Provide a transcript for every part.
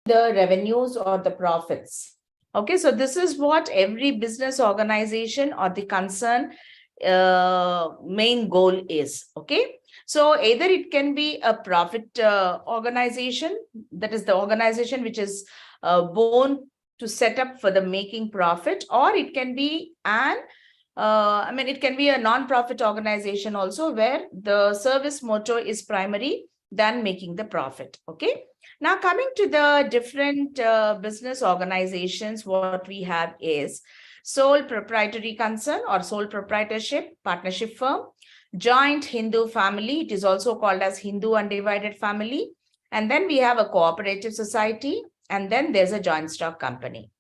the revenues or the profits. Okay, so this is what every business organization or the concern main goal is. Okay, so either it can be a profit organization, that is the organization which is born to set up for the making profit, or it can be an it can be a non-profit organization also, where the service motto is primary than making the profit. Okay. Now, coming to the different business organizations, what we have is sole proprietary concern or sole proprietorship partnership firm, joint Hindu family. It is also called as Hindu undivided family. And then we have a cooperative society, and then there's a joint stock company.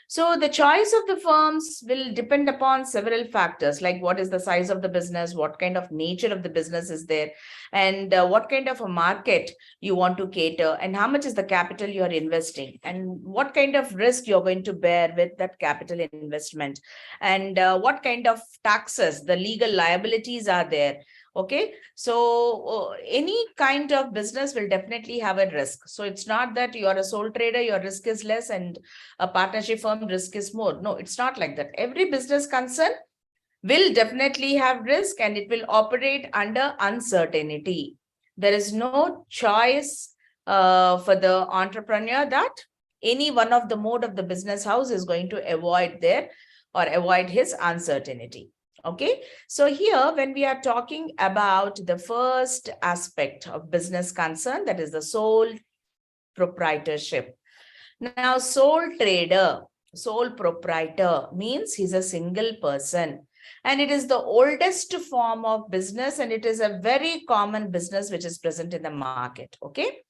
So the choice of the firms will depend upon several factors, like what is the size of the business, what kind of nature of the business is there, and what kind of a market you want to cater, and how much is the capital you are investing, and what kind of risk you're going to bear with that capital investment, and what kind of taxes, the legal liabilities are there. Okay, so any kind of business will definitely have a risk. So it's not that you are a sole trader, your risk is less, and a partnership firm risk is more. No, it's not like that. Every business concern will definitely have risk, and it will operate under uncertainty. There is no choice for the entrepreneur that any one of the mode of the business house is going to avoid his uncertainty. Okay, so here when we are talking about the first aspect of business concern, that is the sole proprietorship. Now, sole trader, sole proprietor means he's a single person, and it is the oldest form of business, and it is a very common business which is present in the market. Okay,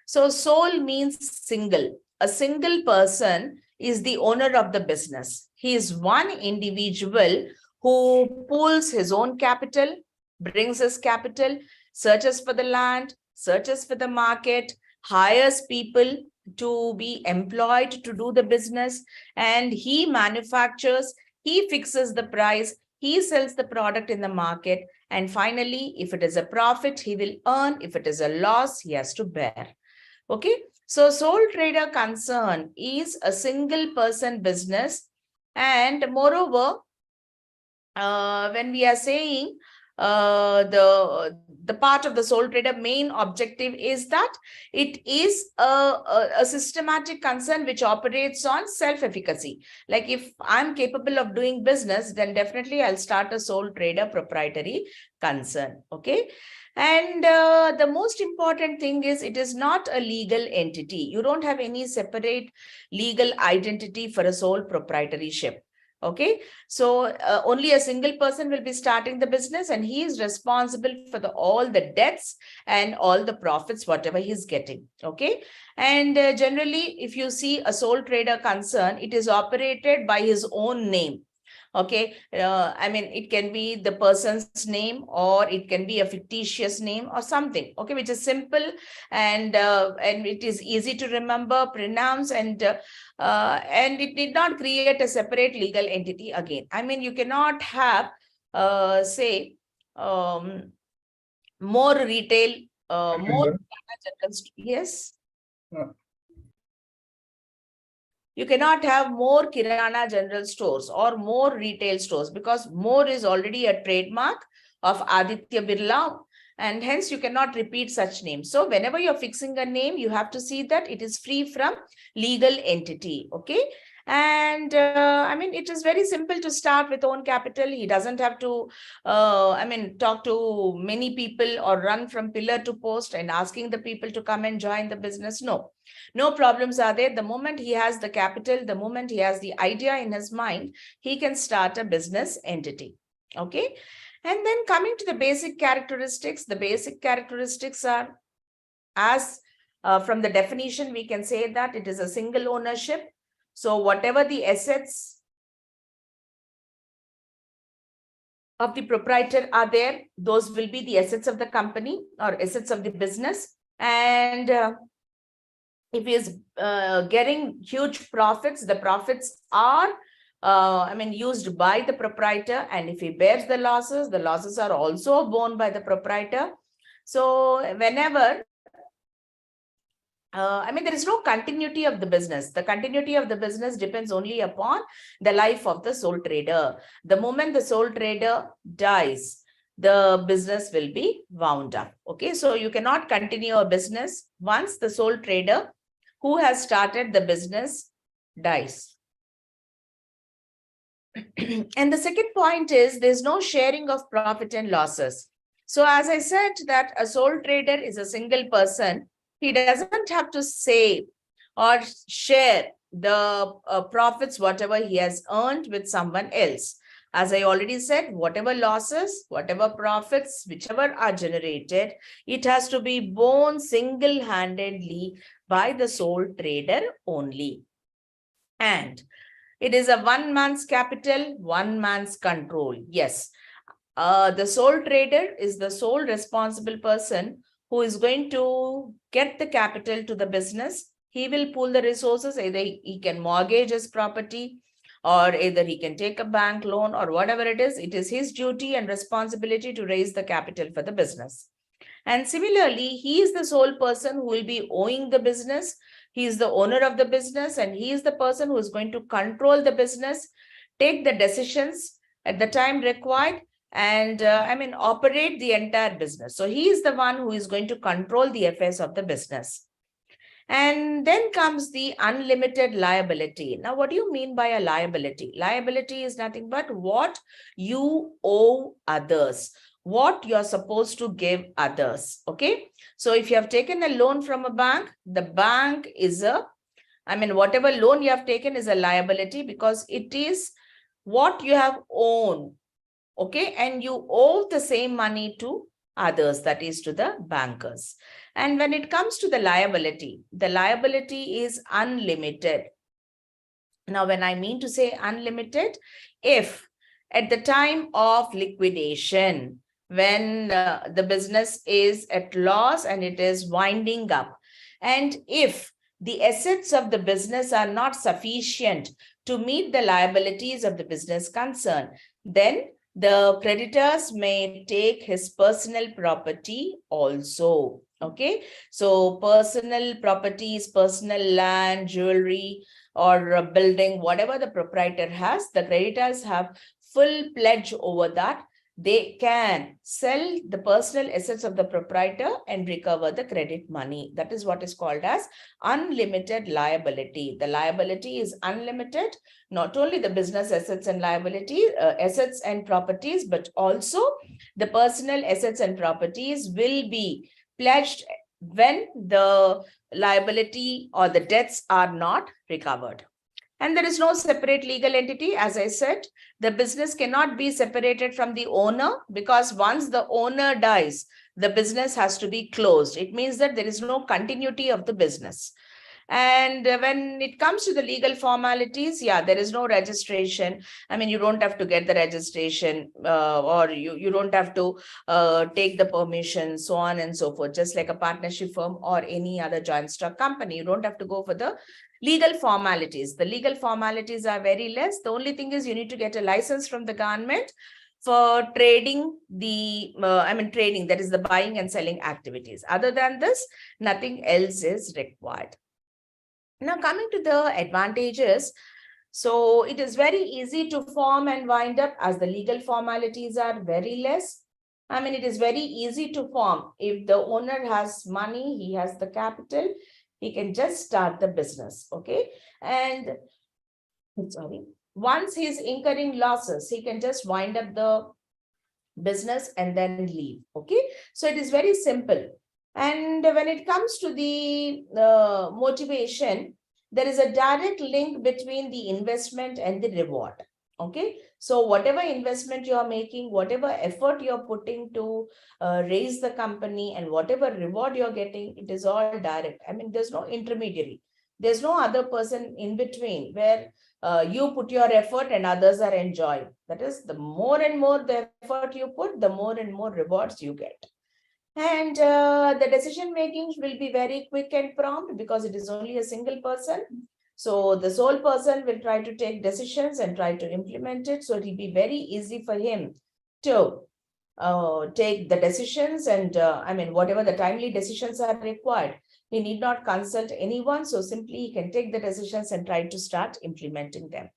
so sole means single. A single person is the owner of the business. He is one individual who pools his own capital, brings his capital, searches for the land, searches for the market, hires people to be employed to do the business, and he manufactures, he fixes the price, he sells the product in the market, and finally, if it is a profit, he will earn. If it is a loss, he has to bear. Okay, so sole trader concern is a single person business, and moreover, when we are saying the part of the sole trader main objective is that it is a systematic concern which operates on self-efficacy. Like if I'm capable of doing business, then definitely I'll start a sole trader proprietary concern. Okay. And the most important thing is it is not a legal entity. You don't have any separate legal identity for a sole proprietorship. Okay, so only a single person will be starting the business, and he is responsible for all the debts and all the profits, whatever he's getting. Okay, and generally, if you see a sole trader concern, it is operated by his own name. Okay, it can be the person's name, or it can be a fictitious name or something. Okay, which is simple, and it is easy to remember, pronounce, and it did not create a separate legal entity again. You cannot have say more retail, more yes. You cannot have more Kirana general stores or more retail stores, because more is already a trademark of Aditya Birla, and hence you cannot repeat such names. So whenever you're fixing a name, you have to see that it is free from legal entity. Okay. And it is very simple to start with own capital. He doesn't have to, talk to many people or run from pillar to post and asking the people to come and join the business. No problems are there. The moment he has the capital, the moment he has the idea in his mind, he can start a business entity. Okay. And then coming to the basic characteristics are, as from the definition, we can say that it is a single ownership. So whatever the assets of the proprietor are there, those will be the assets of the company or assets of the business. And if he is getting huge profits, the profits are used by the proprietor. And if he bears the losses are also borne by the proprietor. So whenever there is no continuity of the business. The continuity of the business depends only upon the life of the sole trader. The moment the sole trader dies, the business will be wound up. Okay, so you cannot continue a business once the sole trader who has started the business dies. And the second point is there's no sharing of profit and losses. So as I said that a sole trader is a single person. He doesn't have to save or share the profits, whatever he has earned with someone else. As I already said, whatever losses, whatever profits, whichever are generated, it has to be borne single-handedly by the sole trader only. And it is a one man's capital, one man's control. Yes, the sole trader is the sole responsible person who is going to get the capital to the business. He will pool the resources. Either he can mortgage his property, or either he can take a bank loan, or whatever it is his duty and responsibility to raise the capital for the business. And similarly, he is the sole person who will be owing the business. He is the owner of the business, and he is the person who is going to control the business, take the decisions at the time required, and operate the entire business. So he is the one who is going to control the affairs of the business. And then comes the unlimited liability. Now, what do you mean by a liability? Liability is nothing but what you owe others, what you're supposed to give others. Okay. So if you have taken a loan from a bank, the bank is whatever loan you have taken is a liability because it is what you have owned. Okay. And you owe the same money to others, that is to the bankers. And when it comes to the liability is unlimited. Now, when I mean to say unlimited, if at the time of liquidation, when the business is at loss and it is winding up, and if the assets of the business are not sufficient to meet the liabilities of the business concern, then the creditors may take his personal property also. Okay, so personal properties, personal land, jewelry, or a building, whatever the proprietor has, the creditors have full pledge over that. They can sell the personal assets of the proprietor and recover the credit money. That is what is called as unlimited liability. The liability is unlimited, not only the business assets and assets and properties, but also the personal assets and properties will be pledged when the liability or the debts are not recovered. And there is no separate legal entity. As I said, the business cannot be separated from the owner, because once the owner dies, the business has to be closed. It means that there is no continuity of the business. And when it comes to the legal formalities, there is no registration. You don't have to get the registration or you don't have to take the permission, so on and so forth. Just like a partnership firm or any other joint stock company, you don't have to go for the legal formalities. The legal formalities are very less. The only thing is you need to get a license from the government for trading trading, that is the buying and selling activities. Other than this, nothing else is required. Now, coming to the advantages, so it is very easy to form and wind up as the legal formalities are very less. It is very easy to form. If the owner has money, he has the capital, he can just start the business. Okay. And once he's incurring losses, he can just wind up the business and then leave. Okay. So it is very simple. And when it comes to the motivation, there is a direct link between the investment and the reward. Okay, so whatever investment you are making, whatever effort you are putting to raise the company, and whatever reward you're getting, it is all direct. There's no intermediary. There's no other person in between where you put your effort and others are enjoying. That is, the more and more the effort you put, the more and more rewards you get. And the decision making will be very quick and prompt because it is only a single person. So the sole person will try to take decisions and try to implement it. So it will be very easy for him to take the decisions and whatever the timely decisions are required, He need not consult anyone. So simply he can take the decisions and try to start implementing them.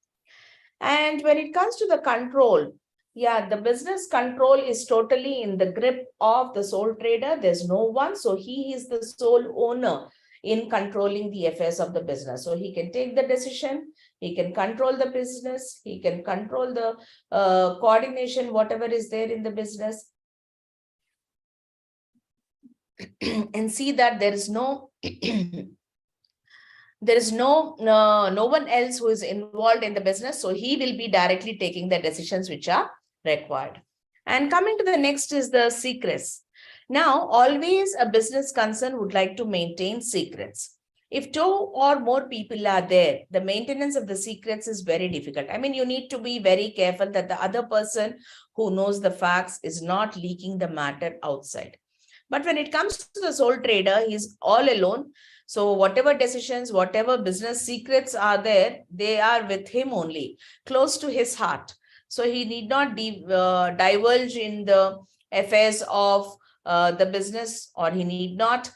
And when it comes to the control, yeah, the business control is totally in the grip of the sole trader. There's no one. So he is the sole owner in controlling the affairs of the business. So he can take the decision, he can control the business, he can control the coordination, whatever is there in the business, and see that there is no no one else who is involved in the business. So he will be directly taking the decisions which are required. And coming to the next is the secrets. Now, always a business concern would like to maintain secrets. If 2 or more people are there, the maintenance of the secrets is very difficult. I mean, you need to be very careful that the other person who knows the facts is not leaking the matter outside. But when it comes to the sole trader, he's all alone. So whatever decisions, whatever business secrets are there, they are with him only, close to his heart. So he need not divulge in the affairs of the business, or he need not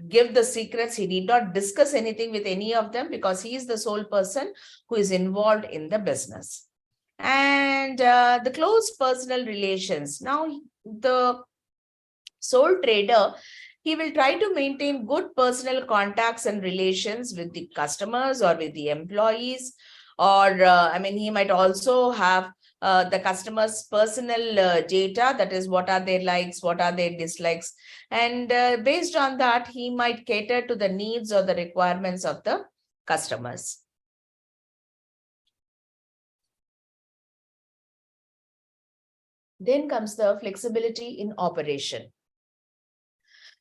give the secrets. He need not discuss anything with any of them, because he is the sole person who is involved in the business. And the close personal relations. Now, the sole trader, he will try to maintain good personal contacts and relations with the customers or with the employees, or I mean, he might also have the customers' personal data, that is, what are their likes, what are their dislikes, and based on that, he might cater to the needs or the requirements of the customers. Then comes the flexibility in operation.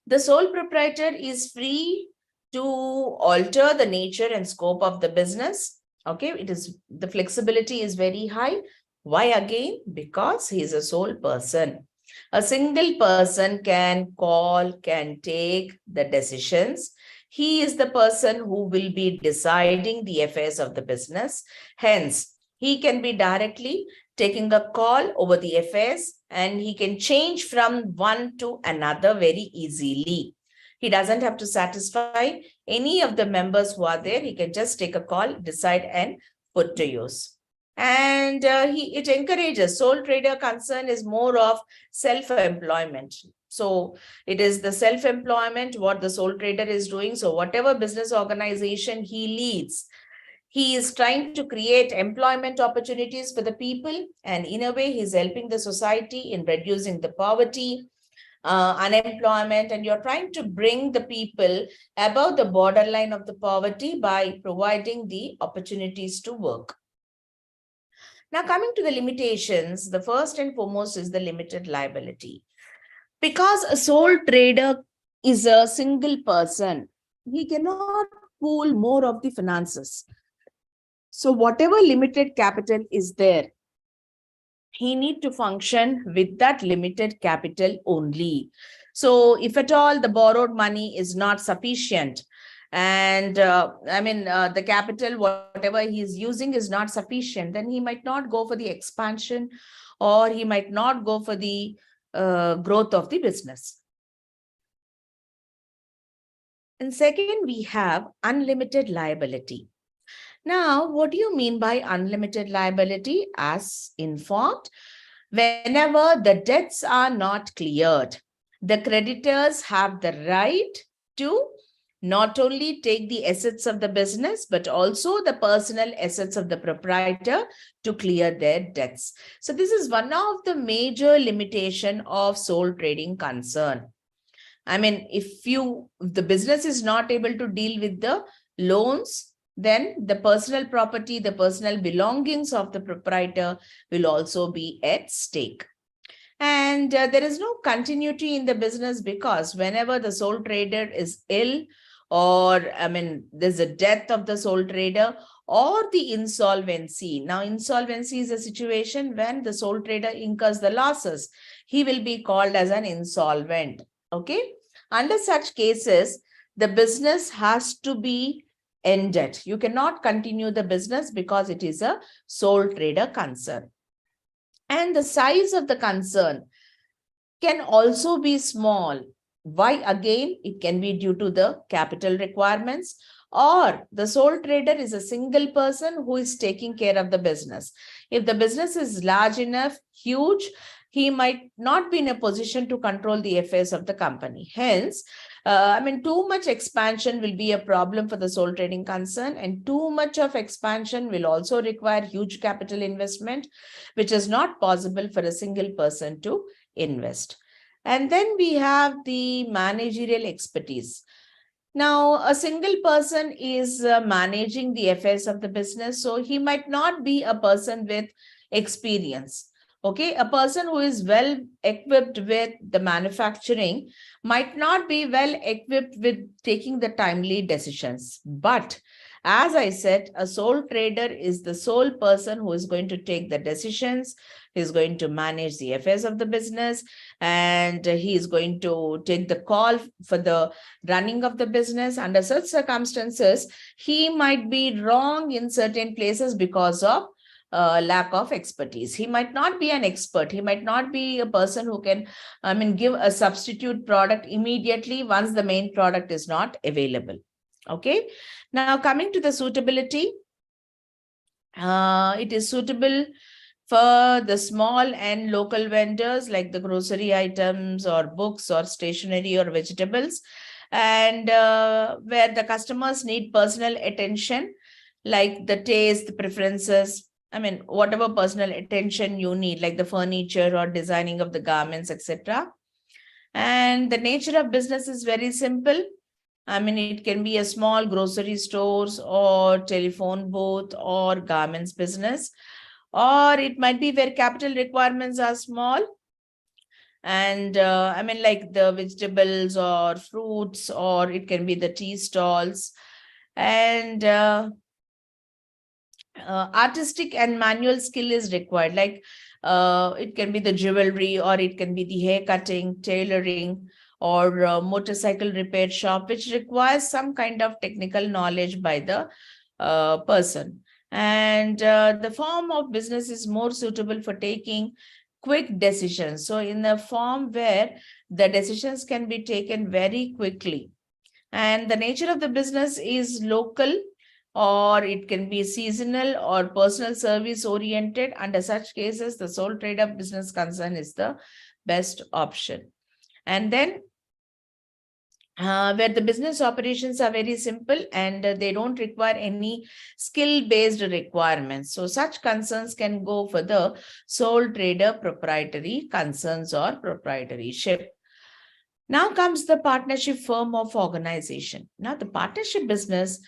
The sole proprietor is free to alter the nature and scope of the business. Okay, the flexibility is very high. Why again? Because he is a sole person. A single person can call, can take the decisions. He is the person who will be deciding the affairs of the business. Hence, he can be directly taking a call over the affairs, and he can change from one to another very easily. He doesn't have to satisfy any of the members who are there. He can just take a call, decide, and put to use. And it encourages, sole trader concern is more of self-employment. So it is the self-employment, what the sole trader is doing. So whatever business organization he leads, he is trying to create employment opportunities for the people, and in a way, he's helping the society in reducing the poverty, unemployment, and you're trying to bring the people above the borderline of the poverty by providing the opportunities to work. Now, coming to the limitations, the first and foremost is the limited liability. Because a sole trader is a single person, he cannot pool more of the finances. So whatever limited capital is there, he need to function with that limited capital only. So if at all the borrowed money is not sufficient, and the capital, whatever he is using, is not sufficient, then he might not go for the expansion, or he might not go for the growth of the business. And second, we have unlimited liability. Now, what do you mean by unlimited liability? As informed, whenever the debts are not cleared, the creditors have the right to not only take the assets of the business, but also the personal assets of the proprietor to clear their debts. So this is one of the major limitation of sole trading concern. I mean, if the business is not able to deal with the loans, then the personal property, the personal belongings of the proprietor will also be at stake. And there is no continuity in the business, because whenever the sole trader is ill, or there's a death of the sole trader, or the insolvency. Now, insolvency is a situation when the sole trader incurs the losses. He will be called as an insolvent. Okay. Under such cases, the business has to be ended. You cannot continue the business because it is a sole trader concern. And the size of the concern can also be small. Why again? It can be due to the capital requirements, or the sole trader is a single person who is taking care of the business. If the business is large enough, huge, he might not be in a position to control the affairs of the company. Hence, too much expansion will be a problem for the sole trading concern, and too much of expansion will also require huge capital investment, which is not possible for a single person to invest. And then we have the managerial expertise. Now, a single person is managing the affairs of the business, so he might not be a person with experience. Okay, a person who is well equipped with the manufacturing might not be well equipped with taking the timely decisions. But as I said, a sole trader is the sole person who is going to take the decisions, is going to manage the affairs of the business, and he is going to take the call for the running of the business. Under such circumstances, he might be wrong in certain places because of lack of expertise. He might not be an expert. He might not be a person who can, give a substitute product immediately once the main product is not available. Okay. Now, coming to the suitability, it is suitable for the small and local vendors like the grocery items or books or stationery or vegetables, and where the customers need personal attention, like the taste, the preferences, whatever personal attention you need, like the furniture or designing of the garments, etc. And the nature of business is very simple. It can be a small grocery stores or telephone booth or garments business, or it might be where capital requirements are small. And like the vegetables or fruits, or it can be the tea stalls. And artistic and manual skill is required, like it can be the jewelry, or it can be the hair cutting, tailoring, or motorcycle repair shop, which requires some kind of technical knowledge by the person. And the form of business is more suitable for taking quick decisions. So in a form where the decisions can be taken very quickly. And the nature of the business is local, or it can be seasonal or personal service oriented. Under such cases, the sole trader business concern is the best option. And then where the business operations are very simple and they don't require any skill-based requirements. So such concerns can go for the sole trader proprietary concerns or proprietorship. Now comes the partnership firm of organization. Now the partnership business,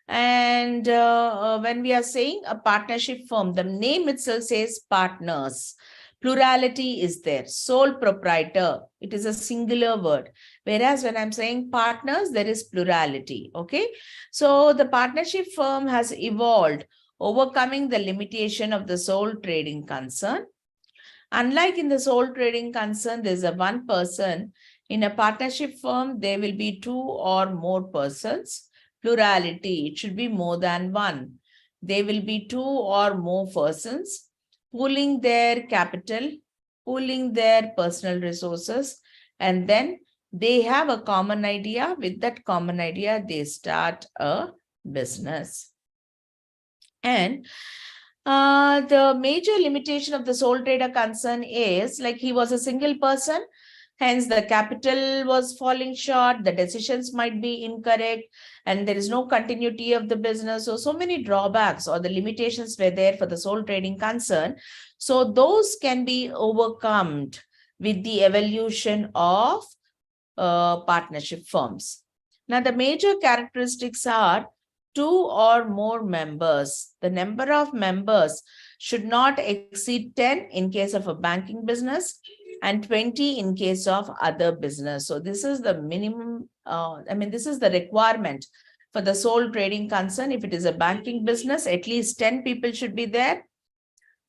and when we are saying a partnership firm, the name itself says partners. Plurality is there. Sole proprietor, it is a singular word. Whereas when I'm saying partners, there is plurality. Okay. So the partnership firm has evolved, overcoming the limitation of the sole trading concern. Unlike in the sole trading concern, there's a one person. In a partnership firm, there will be two or more persons. Plurality, it should be more than one. There will be two or more persons pooling their capital, pooling their personal resources, and then they have a common idea. With that common idea, they start a business. And the major limitation of the sole trader concern is, like, he was a single person, hence the capital was falling short, the decisions might be incorrect, and there is no continuity of the business. So many drawbacks or the limitations were there for the sole trading concern. So those can be overcome with the evolution of partnership firms. Now, the major characteristics are two or more members. The number of members should not exceed 10 in case of a banking business and 20 in case of other business. So this is the minimum, this is the requirement for the sole trading concern. If it is a banking business, at least 10 people should be there,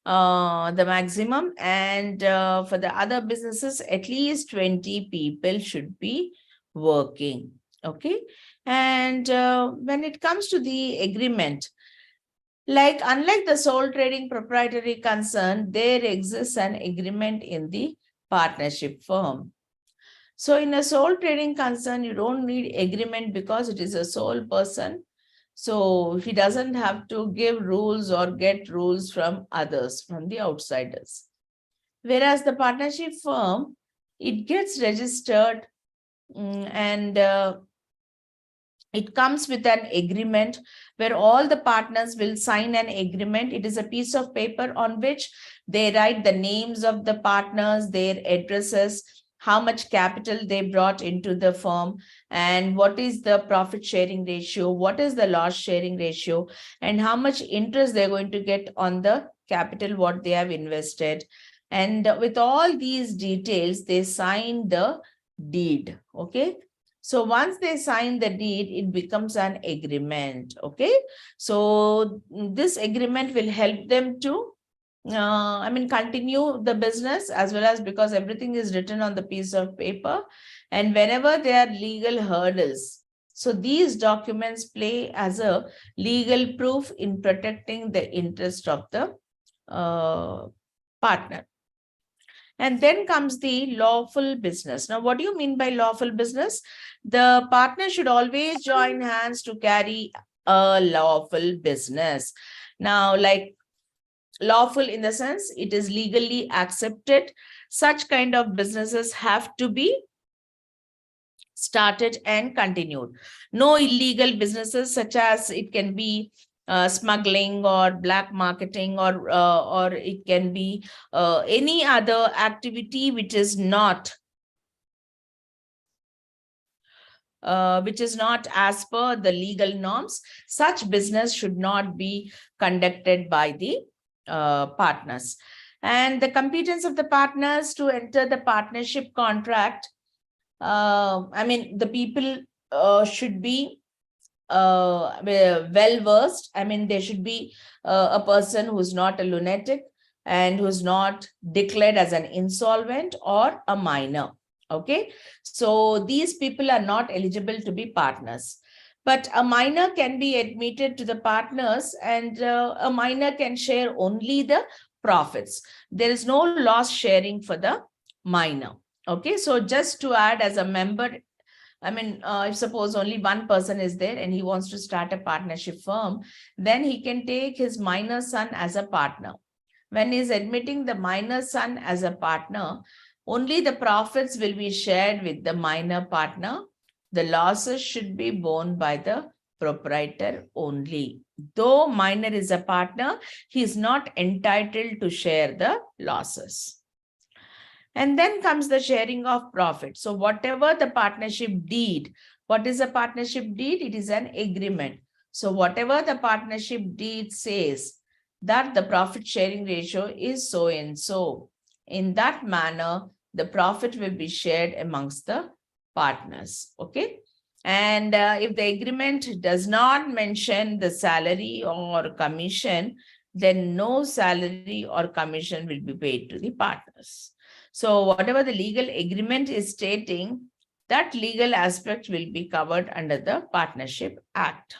the maximum. And for the other businesses, at least 20 people should be working. Okay. And when it comes to the agreement, like unlike the sole trading proprietary concern, there exists an agreement in the partnership firm. So in a sole trading concern, you don't need agreement because it is a sole person. So he doesn't have to give rules or get rules from others, from the outsiders. Whereas the partnership firm, it gets registered and it comes with an agreement where all the partners will sign an agreement. It is a piece of paper on which they write the names of the partners, their addresses, how much capital they brought into the firm, and what is the profit sharing ratio, what is the loss sharing ratio, and how much interest they're going to get on the capital what they have invested. And with all these details, they sign the deed. Okay. So once they sign the deed, it becomes an agreement. Okay. So this agreement will help them to continue the business, as well as because everything is written on the piece of paper. And whenever there are legal hurdles, so these documents play as a legal proof in protecting the interest of the partner. And then comes the lawful business. Now, what do you mean by lawful business? The partner should always join hands to carry a lawful business. Now, like lawful in the sense it is legally accepted. Such kind of businesses have to be started and continued. No illegal businesses, such as it can be smuggling or black marketing, or it can be any other activity which is not as per the legal norms. Such business should not be conducted by the partners. And the competence of the partners to enter the partnership contract, the people should be well versed. There should be a person who's not a lunatic and who's not declared as an insolvent or a minor. Okay, so these people are not eligible to be partners. But a minor can be admitted to the partners, and a minor can share only the profits. There is no loss sharing for the minor. Okay, so just to add, as a member, if suppose only one person is there and he wants to start a partnership firm, then he can take his minor son as a partner. When he is admitting the minor son as a partner, only the profits will be shared with the minor partner. The losses should be borne by the proprietor only. Though minor is a partner, he is not entitled to share the losses. And then comes the sharing of profit. So whatever the partnership deed, what is a partnership deed? It is an agreement. So whatever the partnership deed says that the profit sharing ratio is so and so, in that manner, the profit will be shared amongst the partners. Okay. And if the agreement does not mention the salary or commission, then no salary or commission will be paid to the partners. So whatever the legal agreement is stating, that legal aspect will be covered under the Partnership Act.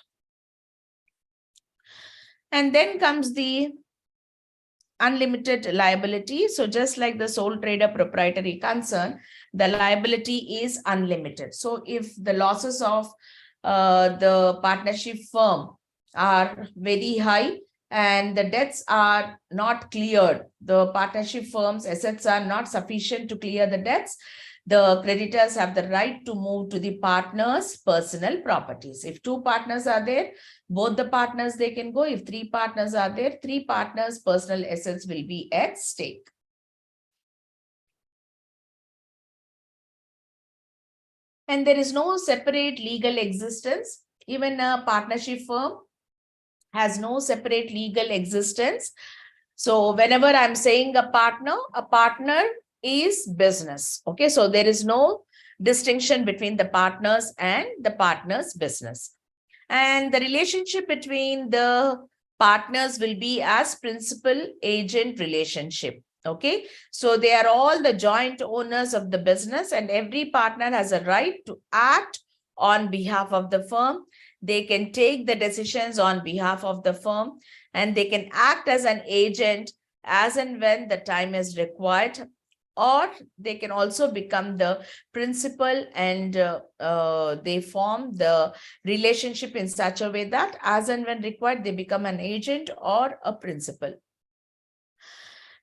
And then comes the unlimited liability. So just like the sole trader proprietary concern, the liability is unlimited. So if the losses of the partnership firm are very high and the debts are not cleared, the partnership firm's assets are not sufficient to clear the debts, the creditors have the right to move to the partners' personal properties. If two partners are there, both the partners, they can go. If three partners are there, three partners' personal assets will be at stake. And there is no separate legal existence. Even a partnership firm has no separate legal existence. So whenever I'm saying a partner is business. Okay, so there is no distinction between the partners and the partner's business. And the relationship between the partners will be as principal-agent relationship. Okay, so they are all the joint owners of the business, and every partner has a right to act on behalf of the firm. They can take the decisions on behalf of the firm, and they can act as an agent as and when the time is required. or they can also become the principal, and they form the relationship in such a way that as and when required, they become an agent or a principal.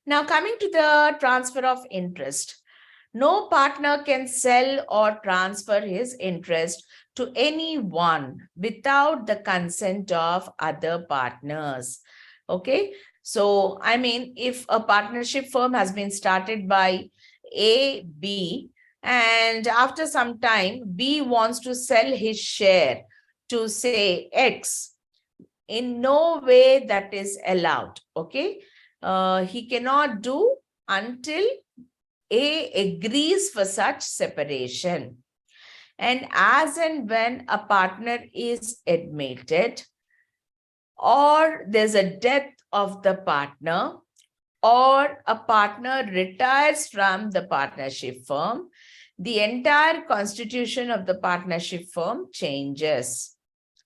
Now, coming to the transfer of interest. No partner can sell or transfer his interest to anyone without the consent of other partners. Okay. So, I mean, if a partnership firm has been started by A, B, and after some time, B wants to sell his share to, say, X, in no way that is allowed. Okay. He cannot do until A agrees for such separation. And as and when a partner is admitted, or there's a death of the partner, or a partner retires from the partnership firm, the entire constitution of the partnership firm changes.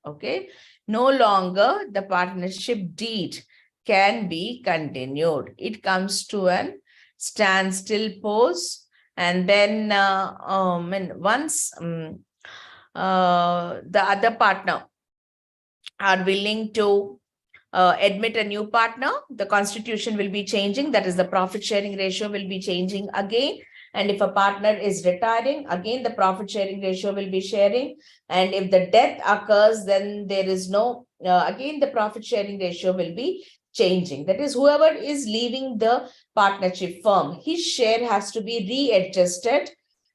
Okay. No longer the partnership deed can be continued. It comes to an standstill pose. And then once the other partner are willing to admit a new partner, the constitution will be changing. That is, the profit sharing ratio will be changing again. And if a partner is retiring, again, the profit sharing ratio will be sharing. And if the death occurs, then there is no, again, the profit sharing ratio will be changing. That is, whoever is leaving the partnership firm, his share has to be readjusted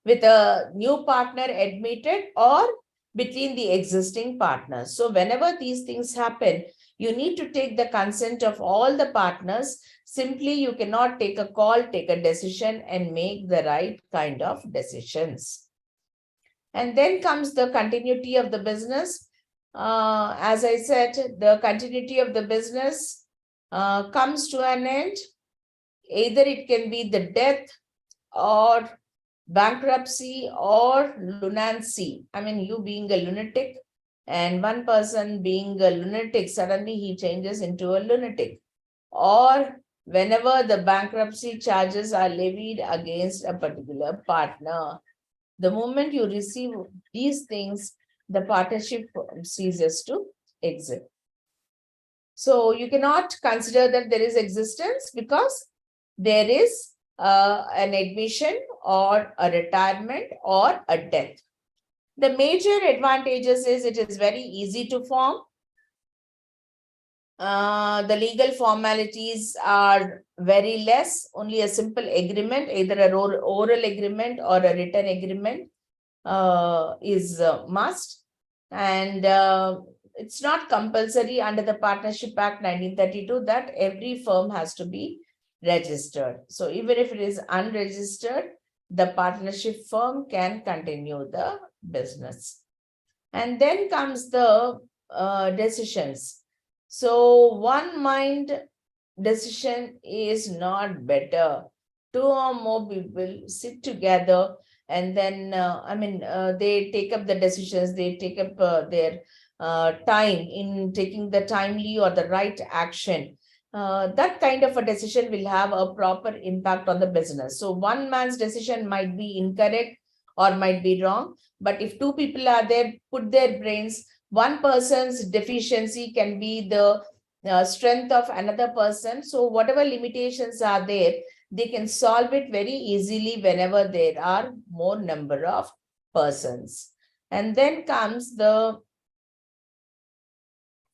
with a new partner admitted or between the existing partners. So whenever these things happen, you need to take the consent of all the partners. Simply, you cannot take a call, take a decision, and make the right kind of decisions. And then comes the continuity of the business. As I said, the continuity of the business comes to an end. Either it can be the death or bankruptcy or lunacy. I mean, you being a lunatic and one person being a lunatic, suddenly he changes into a lunatic. Or whenever the bankruptcy charges are levied against a particular partner, the moment you receive these things, the partnership ceases to exist. So you cannot consider that there is existence because there is an admission or a retirement or a death. The major advantages is it is very easy to form. The legal formalities are very less, only a simple agreement, either an oral agreement or a written agreement is must. And it's not compulsory under the Partnership Act 1932 that every firm has to be registered. So even if it is unregistered, the partnership firm can continue the business. And then comes the decisions. So one mind decision is not better. Two or more people sit together and then, they take up the decisions, they take up their time in taking the timely or the right action. That kind of a decision will have a proper impact on the business. So one man's decision might be incorrect or might be wrong, but if two people are there, put their brains, one person's deficiency can be the strength of another person. So whatever limitations are there, they can solve it very easily whenever there are more number of persons. And then comes the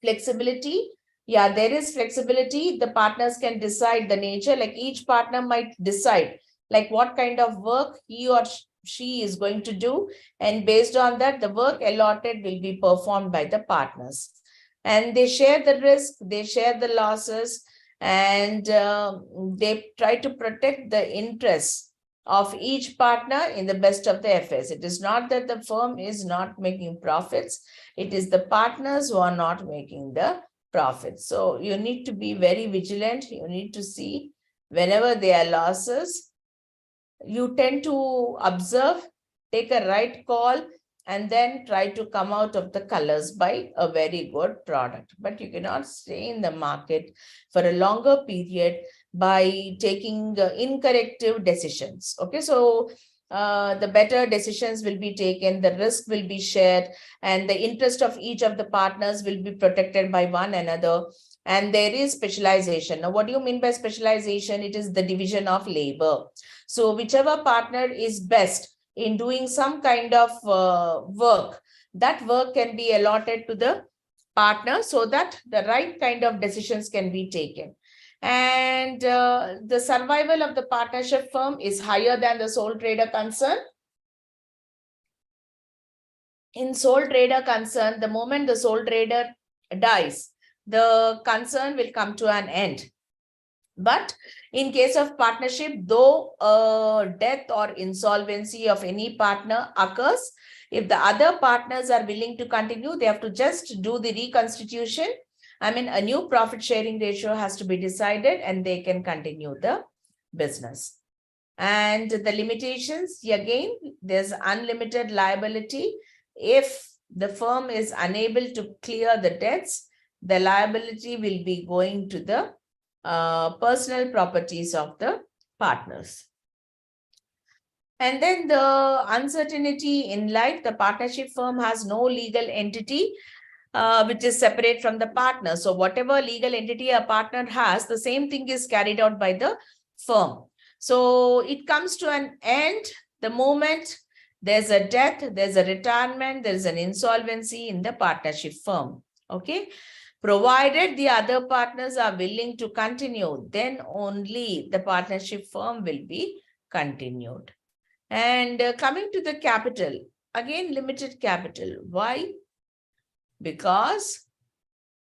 flexibility. Yeah, there is flexibility. The partners can decide the nature, like each partner might decide like what kind of work he or she is going to do. And based on that, the work allotted will be performed by the partners. And they share the risk, they share the losses, and they try to protect the interests of each partner in the best of the affairs. It is not that the firm is not making profits. It is the partners who are not making the profits. So you need to be very vigilant. You need to see whenever there are losses, you tend to observe, take a right call, and then try to come out of the colors by a very good product. But you cannot stay in the market for a longer period by taking incorrective decisions. Okay, so the better decisions will be taken, the risk will be shared, and the interest of each of the partners will be protected by one another. And there is specialization. Now, what do you mean by specialization? It is the division of labor. So whichever partner is best in doing some kind of work, that work can be allotted to the partner so that the right kind of decisions can be taken. And the survival of the partnership firm is higher than the sole trader concern. In sole trader concern, the moment the sole trader dies, the concern will come to an end. But in case of partnership, though death or insolvency of any partner occurs, if the other partners are willing to continue, they have to just do the reconstitution. I mean, a new profit sharing ratio has to be decided and they can continue the business. And the limitations, again, there's unlimited liability. If the firm is unable to clear the debts, the liability will be going to the personal properties of the partners. And then the uncertainty in life, the partnership firm has no legal entity which is separate from the partner. So whatever legal entity a partner has, the same thing is carried out by the firm. So it comes to an end the moment there's a death, there's a retirement, there's an insolvency in the partnership firm. Okay. Provided the other partners are willing to continue, then only the partnership firm will be continued. And coming to the capital, again, limited capital. Why? Because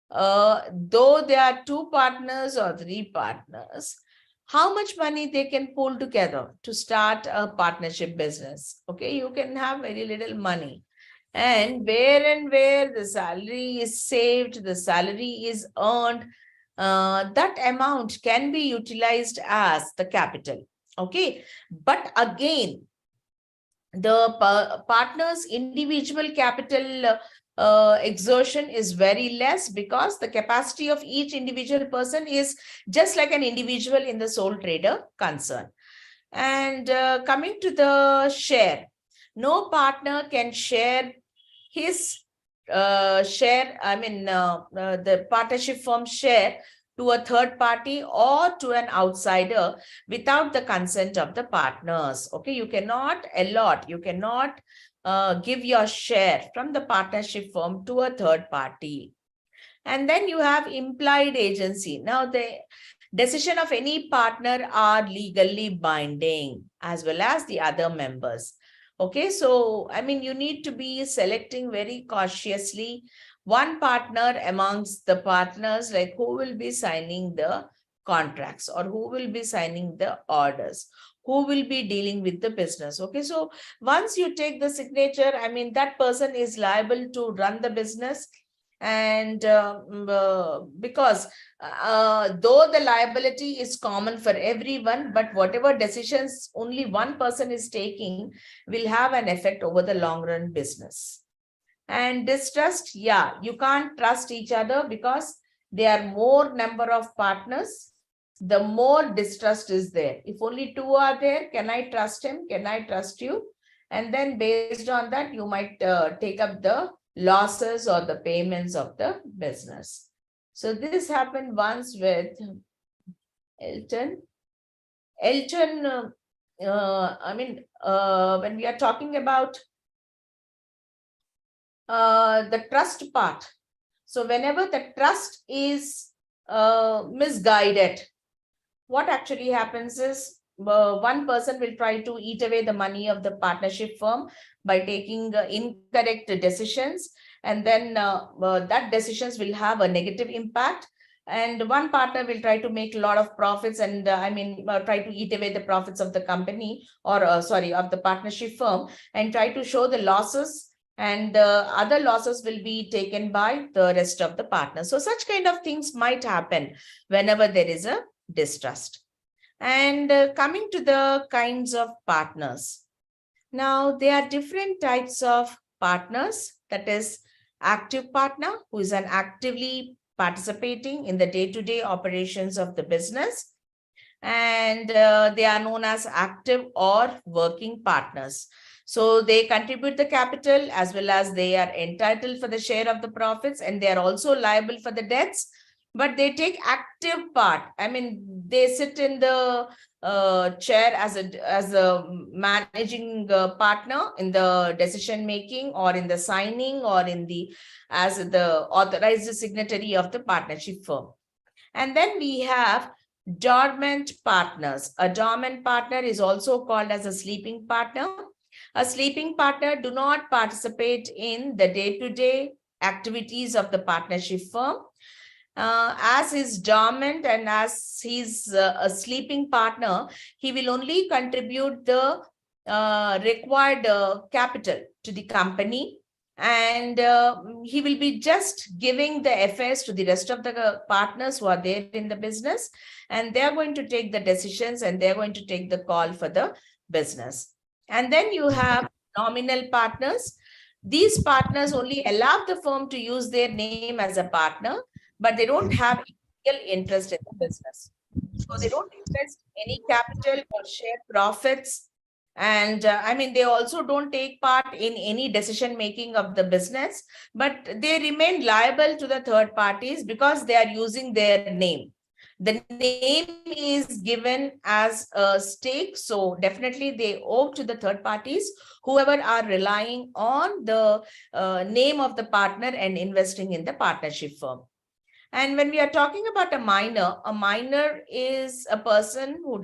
though there are two partners or three partners, how much money they can pull together to start a partnership business? Okay, you can have very little money. And where the salary is saved, the salary is earned, that amount can be utilized as the capital. Okay, but again, the partner's individual capital exertion is very less because the capacity of each individual person is just like an individual in the sole trader concern. And coming to the share, no partner can share his share, I mean, the partnership firm share to a third party or to an outsider without the consent of the partners. Okay, you cannot allot, you cannot give your share from the partnership firm to a third party. And then you have implied agency. Now, the decision of any partner are legally binding as well as the other members. Okay, so I mean, you need to be selecting very cautiously one partner amongst the partners, like who will be signing the contracts or who will be signing the orders, who will be dealing with the business. Okay, so once you take the signature, I mean, that person is liable to run the business. And because though the liability is common for everyone, but whatever decisions only one person is taking will have an effect over the long run business. And distrust, yeah, you can't trust each other because there are more number of partners, the more distrust is there. If only two are there, can I trust him? Can I trust you? And then based on that, you might take up the losses or the payments of the business. So this happened once with Elton. Elton, I mean, when we are talking about the trust part, so whenever the trust is misguided, what actually happens is one person will try to eat away the money of the partnership firm by taking incorrect decisions, and then that decisions will have a negative impact, and one partner will try to make a lot of profits and I mean try to eat away the profits of the company or sorry, of the partnership firm, and try to show the losses, and other losses will be taken by the rest of the partners. So such kind of things might happen whenever there is a distrust. And coming to the kinds of partners. Now, there are different types of partners, that is active partner, who is an actively participating in the day-to-day operations of the business. And they are known as active or working partners. So they contribute the capital as well as they are entitled for the share of the profits, and they are also liable for the debts, but they take active part. I mean, they sit in the chair as a managing partner in the decision making, or in the signing, or in the as the authorized signatory of the partnership firm. And then we have dormant partners. A dormant partner is also called as a sleeping partner. A sleeping partner do not participate in the day-to-day activities of the partnership firm. As he's dormant and as he's a sleeping partner, he will only contribute the required capital to the company, and he will be just giving the affairs to the rest of the partners who are there in the business, and they're going to take the decisions and they're going to take the call for the business. And then you have nominal partners. These partners only allow the firm to use their name as a partner, but they don't have real interest in the business. So they don't invest any capital or share profits. And I mean, they also don't take part in any decision making of the business, but they remain liable to the third parties because they are using their name. The name is given as a stake, so definitely they owe to the third parties, whoever are relying on the name of the partner and investing in the partnership firm. And when we are talking about a minor is a person who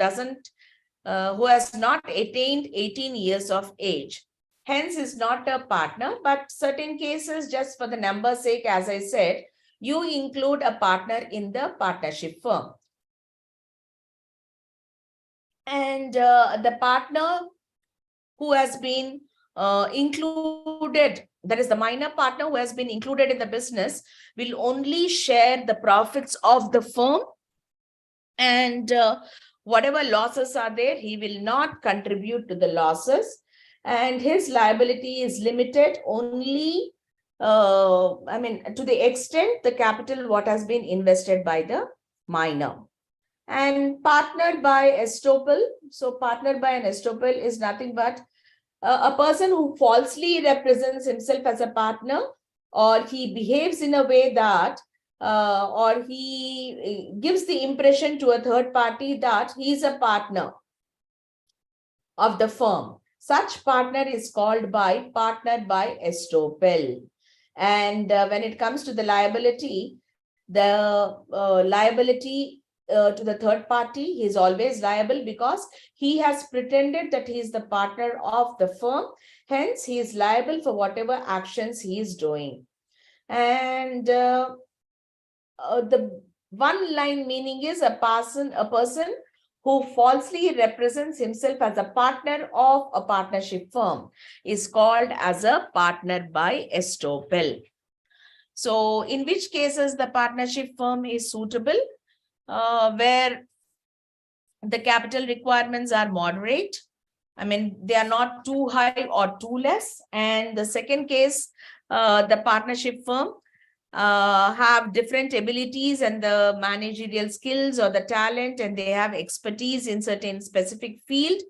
who has not attained 18 years of age. Hence is not a partner, but certain cases, just for the number's sake, as I said, you include a partner in the partnership firm. And the partner who has been included, that is the minor partner who has been included in the business, will only share the profits of the firm, and whatever losses are there, he will not contribute to the losses, and his liability is limited only to the extent the capital what has been invested by the minor. And partnered by estoppel. So partnered by an estoppel is nothing but a person who falsely represents himself as a partner, or he behaves in a way that or he gives the impression to a third party that he is a partner of the firm. Such partner is called by partner by estoppel. And when it comes to the liability, the liability to the third party, he is always liable because he has pretended that he is the partner of the firm. Hence, he is liable for whatever actions he is doing. And the one line meaning is a person who falsely represents himself as a partner of a partnership firm is called as a partner by estoppel. So in which cases the partnership firm is suitable? Where the capital requirements are moderate. I mean, they are not too high or too less. And the second case, the partnership firm have different abilities and the managerial skills or the talent, and they have expertise in certain specific field,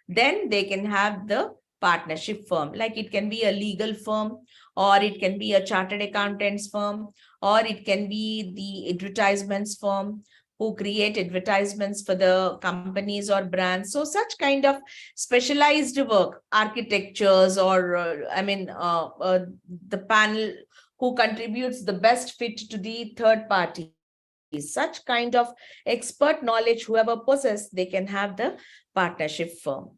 then they can have the partnership firm. Like it can be a legal firm, or it can be a chartered accountants firm, or it can be the advertisements firm who create advertisements for the companies or brands. So such kind of specialized work, architectures, or the panel who contributes the best fit to the third party. Such kind of expert knowledge, whoever possesses, they can have the partnership firm.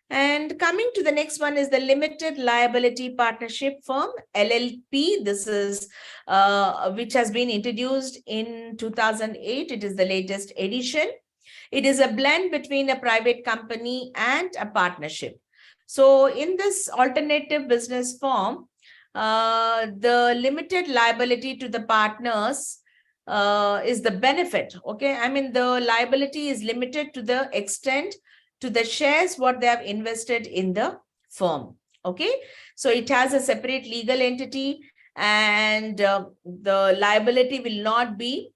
And coming to the next one is the limited liability partnership firm, LLP. This is which has been introduced in 2008. It is the latest edition. It is a blend between a private company and a partnership. So in this alternative business form, the limited liability to the partners is the benefit. Okay, I mean, the liability is limited to the extent to the shares what they have invested in the firm. Okay, so it has a separate legal entity, and the liability will not be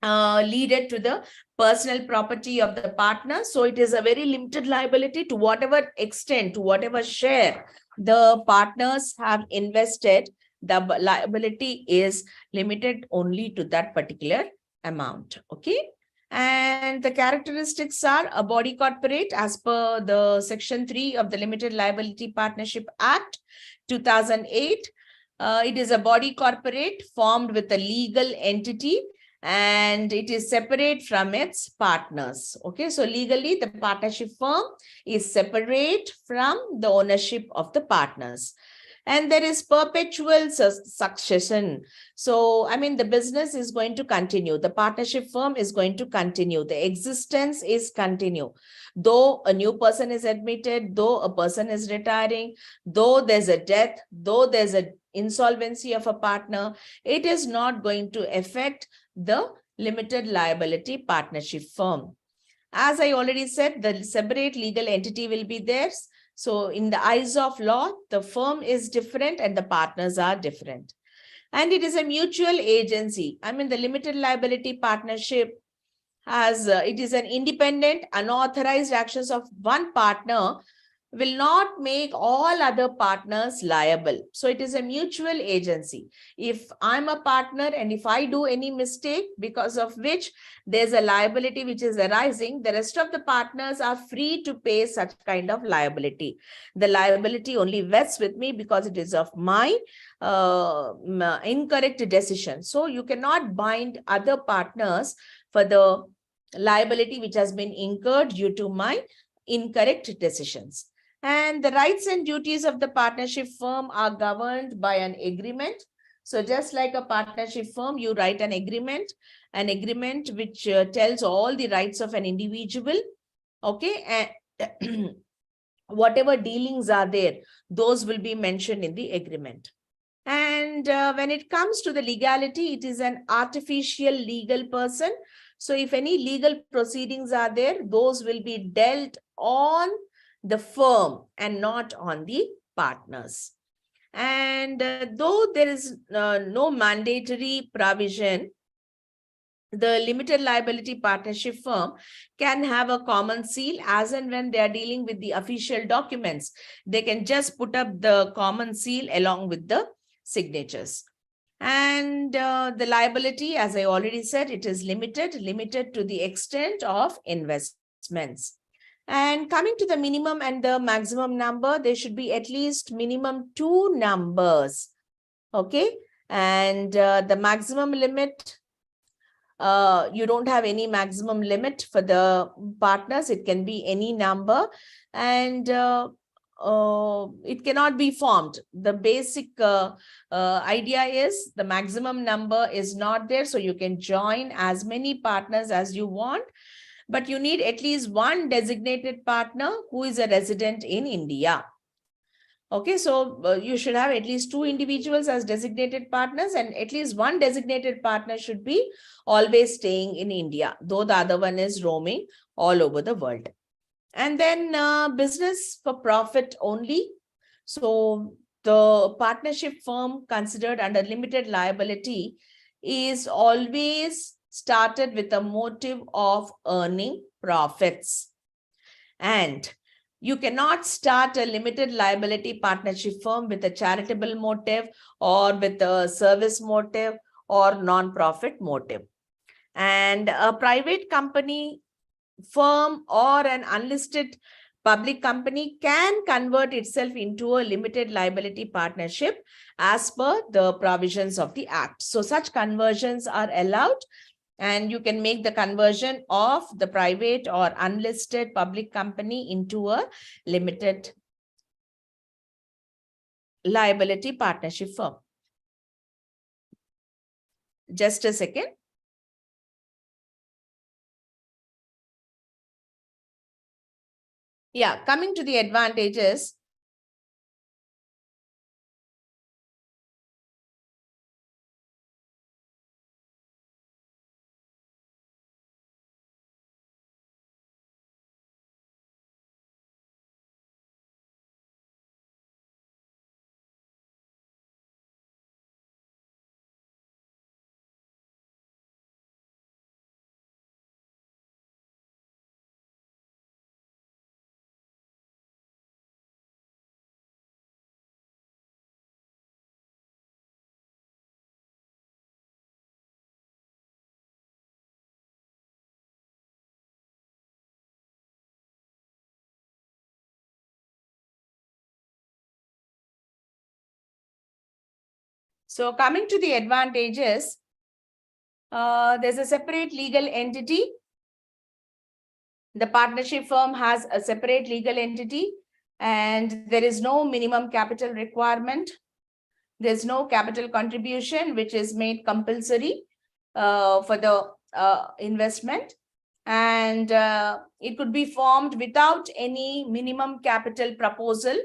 leaded to the personal property of the partner. So it is a very limited liability to whatever extent, to whatever share the partners have invested. The liability is limited only to that particular amount. Okay. And the characteristics are a body corporate as per the Section 3 of the Limited Liability Partnership Act 2008. It is a body corporate formed with a legal entity, and it is separate from its partners. Okay, so legally the partnership firm is separate from the ownership of the partners. And there is perpetual succession. So, I mean, the business is going to continue. The partnership firm is going to continue. The existence is continue. Though a new person is admitted, though a person is retiring, though there's a death, though there's an insolvency of a partner, it is not going to affect the limited liability partnership firm. As I already said, the separate legal entity will be there. So in the eyes of law, the firm is different and the partners are different. And it is a mutual agency. I mean, the limited liability partnership has, it is an independent, unauthorized actions of one partner will not make all other partners liable. So it is a mutual agency. If I'm a partner and if I do any mistake because of which there's a liability which is arising, the rest of the partners are free to pay such kind of liability. The liability only vests with me because it is of my incorrect decision. So you cannot bind other partners for the liability which has been incurred due to my incorrect decisions. And the rights and duties of the partnership firm are governed by an agreement. So just like a partnership firm, you write an agreement which tells all the rights of an individual. Okay. And whatever dealings are there, those will be mentioned in the agreement. And when it comes to the legality, it is an artificial legal person. So if any legal proceedings are there, those will be dealt on the firm and not on the partners. And though there is no mandatory provision, the limited liability partnership firm can have a common seal as and when they are dealing with the official documents. They can just put up the common seal along with the signatures. And the liability, as I already said, it is limited to the extent of investments. And coming to the minimum and the maximum number, there should be at least minimum 2 numbers. Okay. And the maximum limit, you don't have any maximum limit for the partners. It can be any number, and it cannot be formed. The basic idea is the maximum number is not there. So you can join as many partners as you want, but you need at least one designated partner who is a resident in India. Okay, so you should have at least 2 individuals as designated partners, and at least one designated partner should be always staying in India, though the other one is roaming all over the world. And then business for profit only. So the partnership firm considered under limited liability is always started with a motive of earning profits. And you cannot start a limited liability partnership firm with a charitable motive or with a service motive or non-profit motive. And a private company, firm, or an unlisted public company can convert itself into a limited liability partnership as per the provisions of the Act. So such conversions are allowed, and you can make the conversion of the private or unlisted public company into a limited liability partnership firm. Just a second. Yeah, coming to the advantages. So coming to the advantages, there's a separate legal entity. The partnership firm has a separate legal entity, and there is no minimum capital requirement. There's no capital contribution, which is made compulsory for the investment. And it could be formed without any minimum capital proposal.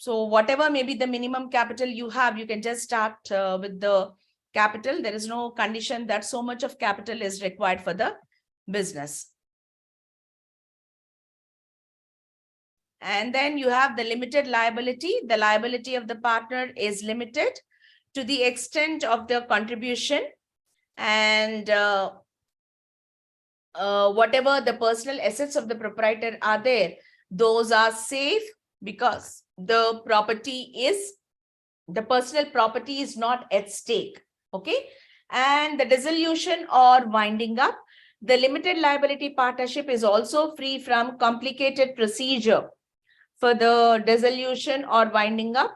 So whatever may be the minimum capital you have, you can just start with the capital. There is no condition that so much of capital is required for the business. And then you have the limited liability. The liability of the partner is limited to the extent of the contribution, and whatever the personal assets of the proprietor are there, those are safe because the personal property is not at stake. Okay. And the dissolution or winding up, the limited liability partnership is also free from complicated procedure for the dissolution or winding up.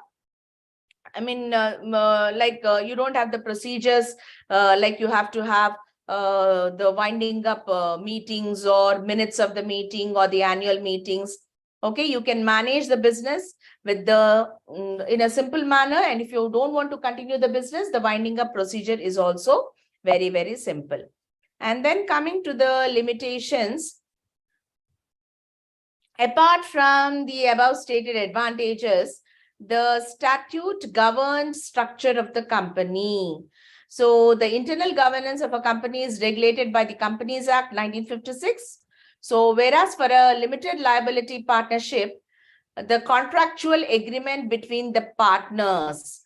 I mean, you don't have the procedures like you have to have the winding up meetings or minutes of the meeting or the annual meetings. Okay, you can manage the business with in a simple manner. And if you don't want to continue the business, the winding up procedure is also very, very simple. And then coming to the limitations, apart from the above stated advantages, the statute governs structure of the company. So the internal governance of a company is regulated by the Companies Act 1956. So whereas for a limited liability partnership, the contractual agreement between the partners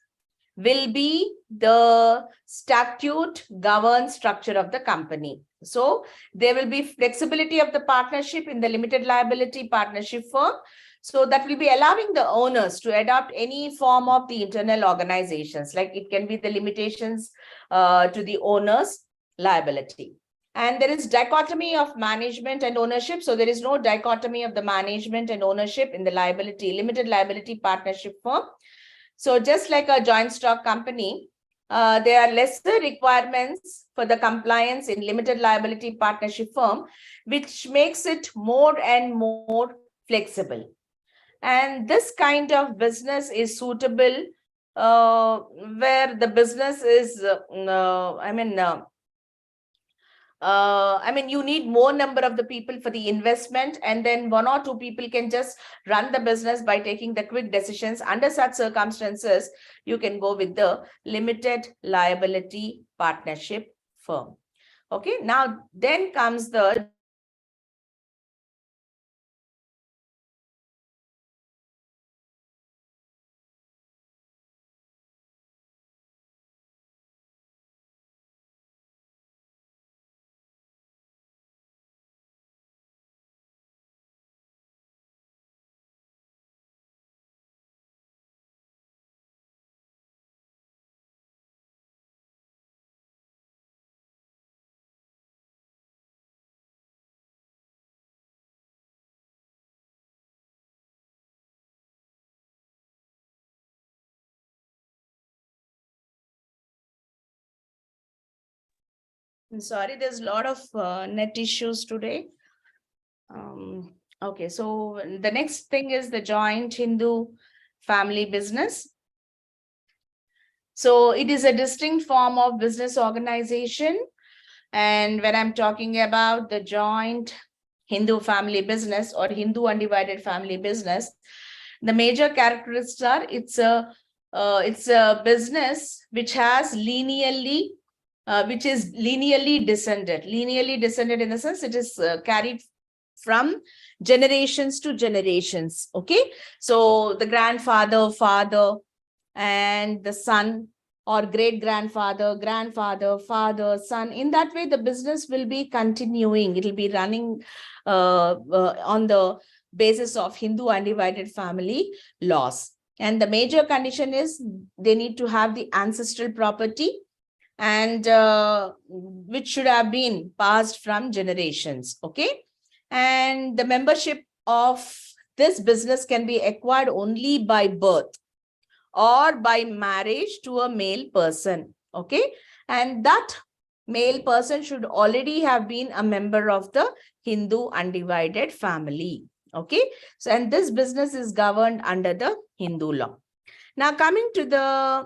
will be the statute governed structure of the company. So there will be flexibility of the partnership in the limited liability partnership firm. So that will be allowing the owners to adopt any form of the internal organizations, like it can be the limitations to the owner's liability. And there is dichotomy of management and ownership. So there is no dichotomy of the management and ownership in the limited liability partnership firm. So just like a joint stock company, there are lesser requirements for the compliance in limited liability partnership firm, which makes it more and more flexible. And this kind of business is suitable where the business is, you need more number of the people for the investment, and then one or two people can just run the business by taking the quick decisions. Under such circumstances, you can go with the limited liability partnership firm. Okay, now then comes the I'm sorry, there's a lot of net issues today. Okay, so the next thing is the joint Hindu family business. So it is a distinct form of business organization. And when I'm talking about the joint Hindu family business or Hindu undivided family business, the major characteristics are it's a business which has which is linearly descended. Linearly descended in the sense it is carried from generations to generations. Okay, so the grandfather, father, and the son, or great grandfather, grandfather, father, son. In that way, the business will be continuing. It will be running on the basis of Hindu undivided family laws. And the major condition is they need to have the ancestral property, and which should have been passed from generations. Okay, and the membership of this business can be acquired only by birth or by marriage to a male person. Okay. And that male person should already have been a member of the Hindu undivided family. Okay. So, and this business is governed under the Hindu law. Now, coming to the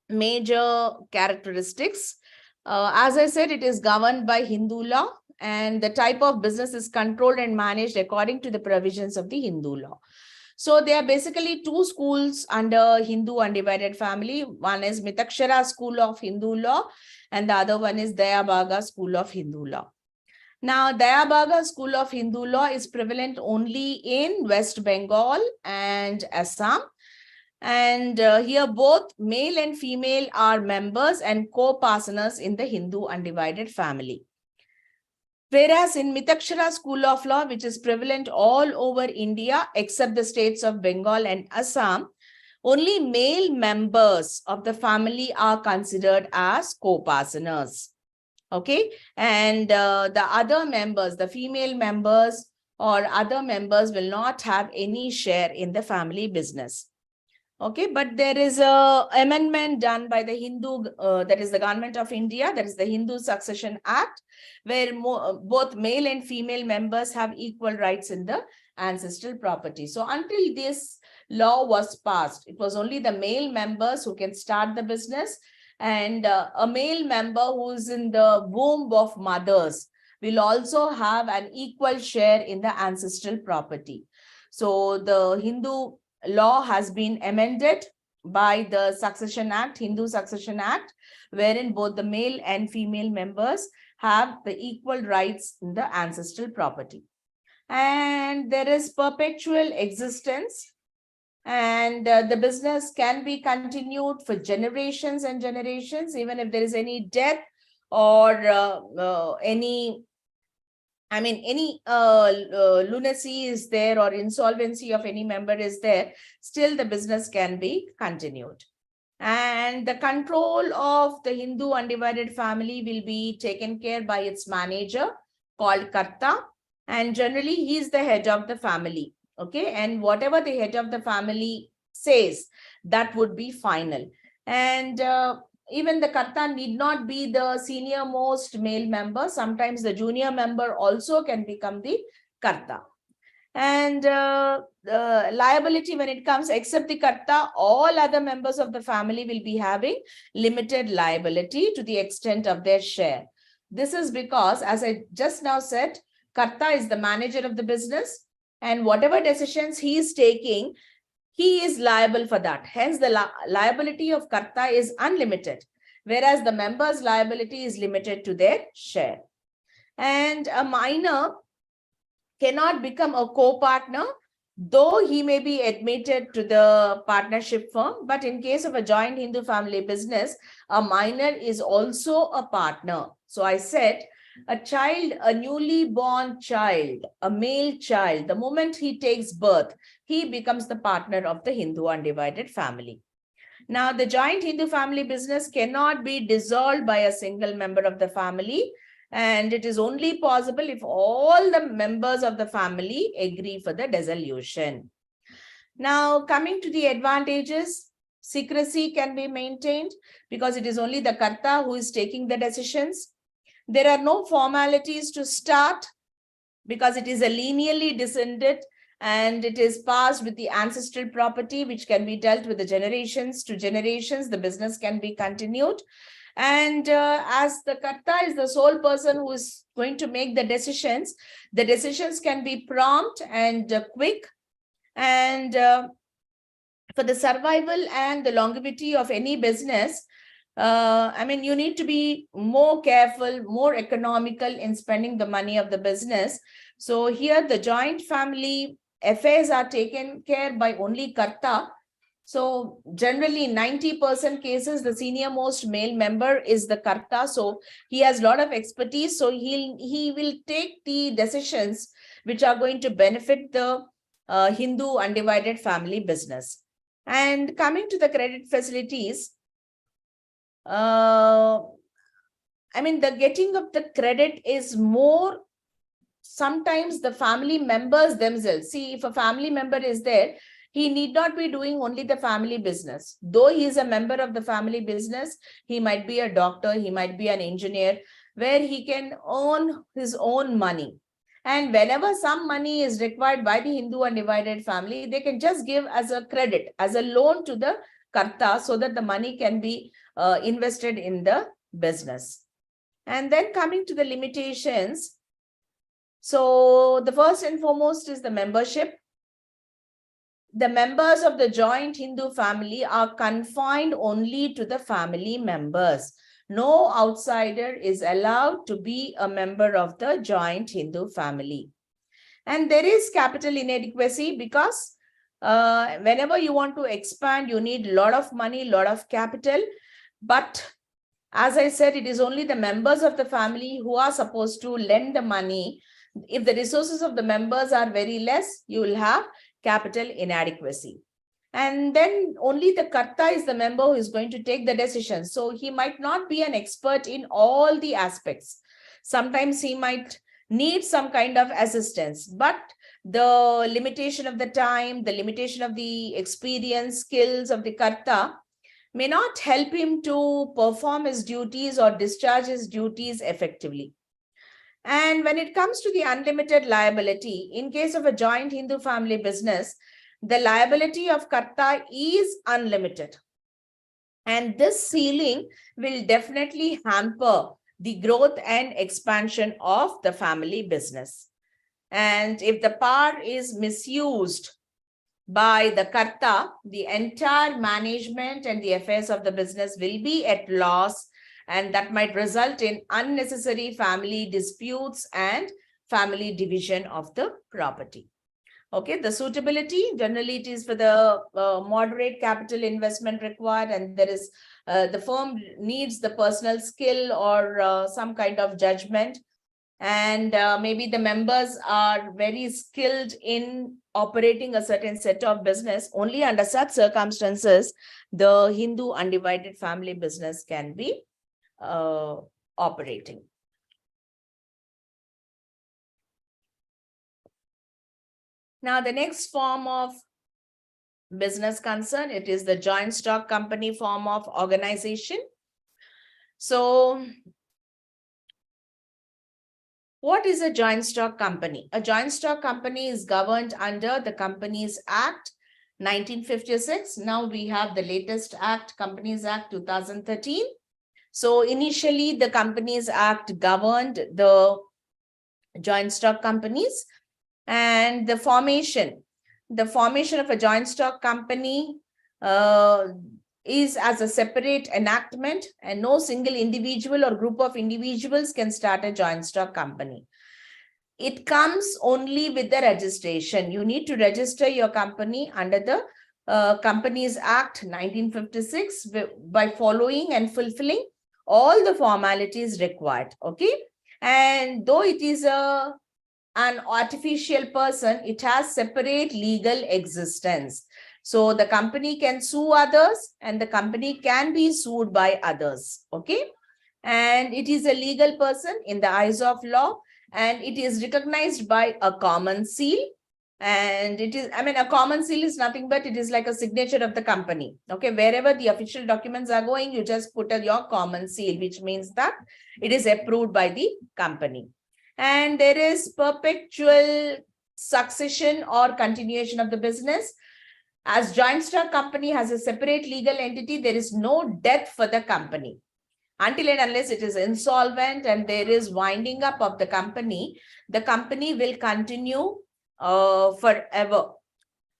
major characteristics, as I said, it is governed by Hindu law, and the type of business is controlled and managed according to the provisions of the Hindu law. So there are basically two schools under Hindu undivided family. One is Mitakshara School of Hindu Law, and the other one is Dayabaga School of Hindu Law. Now, Dayabaga School of Hindu Law is prevalent only in West Bengal and Assam. And here both male and female are members and co-partners in the Hindu undivided family. Whereas in Mitakshara School of Law, which is prevalent all over India, except the states of Bengal and Assam, only male members of the family are considered as co-partners. Okay. And the other members, the female members or other members will not have any share in the family business. Okay, but there is a amendment done by the Hindu, that is the Government of India, that is the Hindu Succession Act, where both male and female members have equal rights in the ancestral property. So until this law was passed, it was only the male members who can start the business, and a male member who is in the womb of mothers will also have an equal share in the ancestral property. So the Hindu law has been amended by the Succession Act, Hindu Succession Act, wherein both the male and female members have the equal rights in the ancestral property. And there is perpetual existence, and the business can be continued for generations and generations, even if there is any death or any lunacy is there or insolvency of any member is there, still the business can be continued. And the control of the Hindu undivided family will be taken care by its manager called Karta. And generally, he is the head of the family. Okay. And whatever the head of the family says, that would be final. And even the Karta need not be the senior most male member. Sometimes the junior member also can become the Karta. And the liability when it comes, except the Karta, all other members of the family will be having limited liability to the extent of their share. This is because, as I just now said, Karta is the manager of the business, and whatever decisions he is taking, he is liable for that. Hence, the liability of Karta is unlimited, whereas the member's liability is limited to their share. And a minor cannot become a co-partner, though he may be admitted to the partnership firm. But in case of a joint Hindu family business, a minor is also a partner. So I said, a child, a newly born child, a male child, the moment he takes birth, he becomes the partner of the Hindu undivided family. Now, the joint Hindu family business cannot be dissolved by a single member of the family, and it is only possible if all the members of the family agree for the dissolution. Now, coming to the advantages, secrecy can be maintained because it is only the Karta who is taking the decisions. There are no formalities to start because it is a linearly descended, and it is passed with the ancestral property, which can be dealt with the generations to generations. The business can be continued. And as the Karta is the sole person who is going to make the decisions can be prompt and quick. And for the survival and the longevity of any business, you need to be more careful, more economical in spending the money of the business. So here the joint family affairs are taken care by only Karta. So generally 90% cases, the senior most male member is the Karta. So he has a lot of expertise. So he will take the decisions which are going to benefit the Hindu undivided family business. And coming to the credit facilities, the getting of the credit is more, sometimes the family members themselves. See, if a family member is there, He need not be doing only the family business. Though he is a member of the family business, he might be a doctor, he might be an engineer, where he can earn his own money. And whenever some money is required by the Hindu undivided family, they can just give as a credit, as a loan to the karta, so that the money can be invested in the business. And then coming to the limitations. So the first and foremost is the membership. The members of the joint Hindu family are confined only to the family members. No outsider is allowed to be a member of the joint Hindu family. And there is capital inadequacy because whenever you want to expand, you need a lot of money, a lot of capital. But as I said, it is only the members of the family who are supposed to lend the money. If the resources of the members are very less, you will have capital inadequacy. And then only the karta is the member who is going to take the decision. So he might not be an expert in all the aspects. Sometimes he might need some kind of assistance, but the limitation of the time, the limitation of the experience, skills of the karta may not help him to perform his duties or discharge his duties effectively. And when it comes to the unlimited liability, in case of a joint Hindu family business, the liability of karta is unlimited. And this ceiling will definitely hamper the growth and expansion of the family business. And if the power is misused by the karta, the entire management and the affairs of the business will be at loss, and that might result in unnecessary family disputes and family division of the property. Okay, the suitability, generally it is for the moderate capital investment required, and there is the firm needs the personal skill or some kind of judgment, and maybe the members are very skilled in operating a certain set of business. Only under such circumstances, the Hindu undivided family business can be operating. Now, the next form of business concern, it is the joint stock company form of organization. So, what is a joint stock company? A joint stock company is governed under the Companies Act 1956. Now we have the latest act, Companies Act 2013. So initially, the Companies Act governed the joint stock companies, and the formation of a joint stock company is as a separate enactment, and no single individual or group of individuals can start a joint stock company. It comes only with the registration. You need to register your company under the Companies Act 1956 by following and fulfilling all the formalities required. Okay, and though it is an artificial person, it has separate legal existence. So the company can sue others, and the company can be sued by others. Okay, and it is a legal person in the eyes of law, and it is recognized by a common seal. And it is, a common seal is nothing but it is like a signature of the company. Okay, wherever the official documents are going, you just put your common seal, which means that it is approved by the company. And there is perpetual succession or continuation of the business. As joint stock company has a separate legal entity, there is no death for the company. Until and unless it is insolvent and there is winding up of the company will continue forever.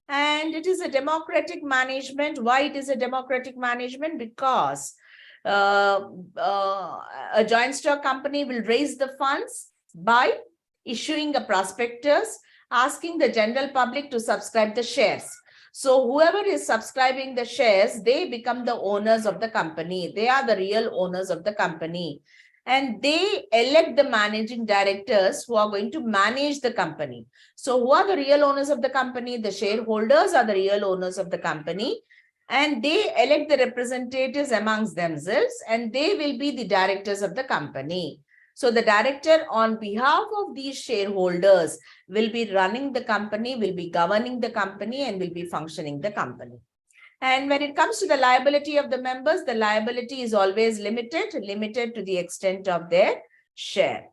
And it is a democratic management. Why it is a democratic management? Because a joint stock company will raise the funds by issuing a prospectus, asking the general public to subscribe the shares. So whoever is subscribing the shares, they become the owners of the company. They are the real owners of the company. And they elect the managing directors who are going to manage the company. So who are the real owners of the company? The shareholders are the real owners of the company. And they elect the representatives amongst themselves, and they will be the directors of the company. So the director on behalf of these shareholders will be running the company, will be governing the company, and will be functioning the company. And when it comes to the liability of the members, the liability is always limited to the extent of their share.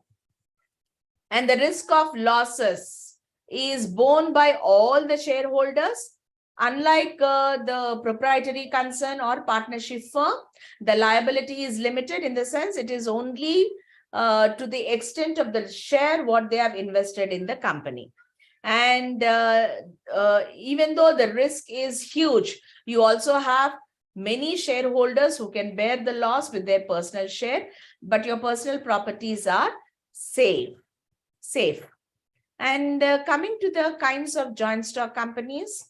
And the risk of losses is borne by all the shareholders. Unlike the proprietary concern or partnership firm, the liability is limited in the sense it is only to the extent of the share what they have invested in the company. And even though the risk is huge, you also have many shareholders who can bear the loss with their personal share, but your personal properties are safe. And coming to the kinds of joint stock companies,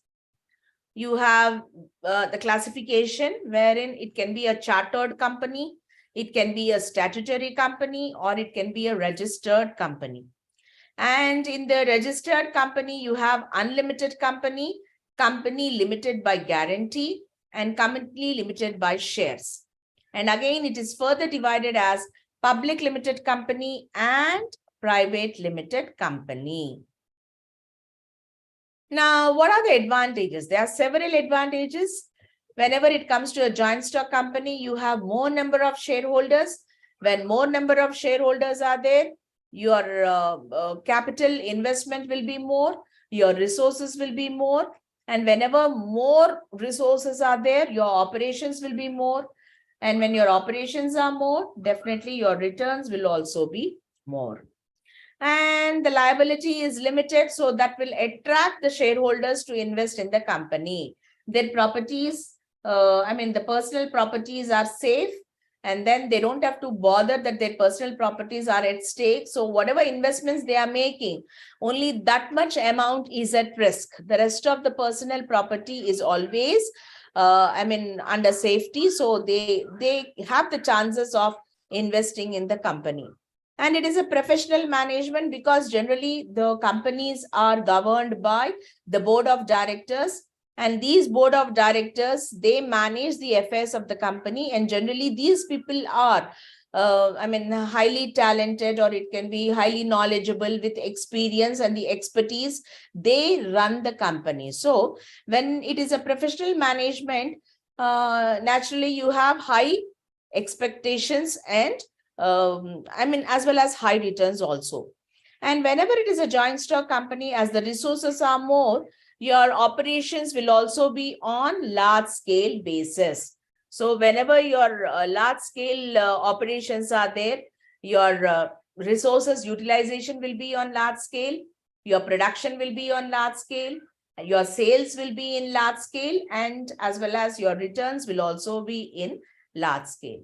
you have the classification wherein it can be a chartered company, it can be a statutory company, or it can be a registered company. And in the registered company, you have unlimited company, company limited by guarantee, and company limited by shares. And again, it is further divided as public limited company and private limited company. Now, what are the advantages? There are several advantages. Whenever it comes to a joint stock company, you have more number of shareholders. When more number of shareholders are there, your capital investment will be more, your resources will be more. And whenever more resources are there, your operations will be more. And when your operations are more, definitely your returns will also be more. And the liability is limited, so that will attract the shareholders to invest in the company. Their properties, the personal properties are safe, and then they don't have to bother that their personal properties are at stake. So whatever investments they are making, only that much amount is at risk. The rest of the personal property is always under safety. So they have the chances of investing in the company. And it is a professional management because generally the companies are governed by the board of directors, and these board of directors, they manage the affairs of the company. And generally these people are highly talented, or it can be highly knowledgeable with experience and the expertise. They run the company. So when it is a professional management, naturally you have high expectations and as well as high returns also. And whenever it is a joint stock company, as the resources are more, your operations will also be on large scale basis. So whenever your large scale operations are there, your resources utilization will be on large scale, your production will be on large scale, your sales will be in large scale, and as well as your returns will also be in large scale.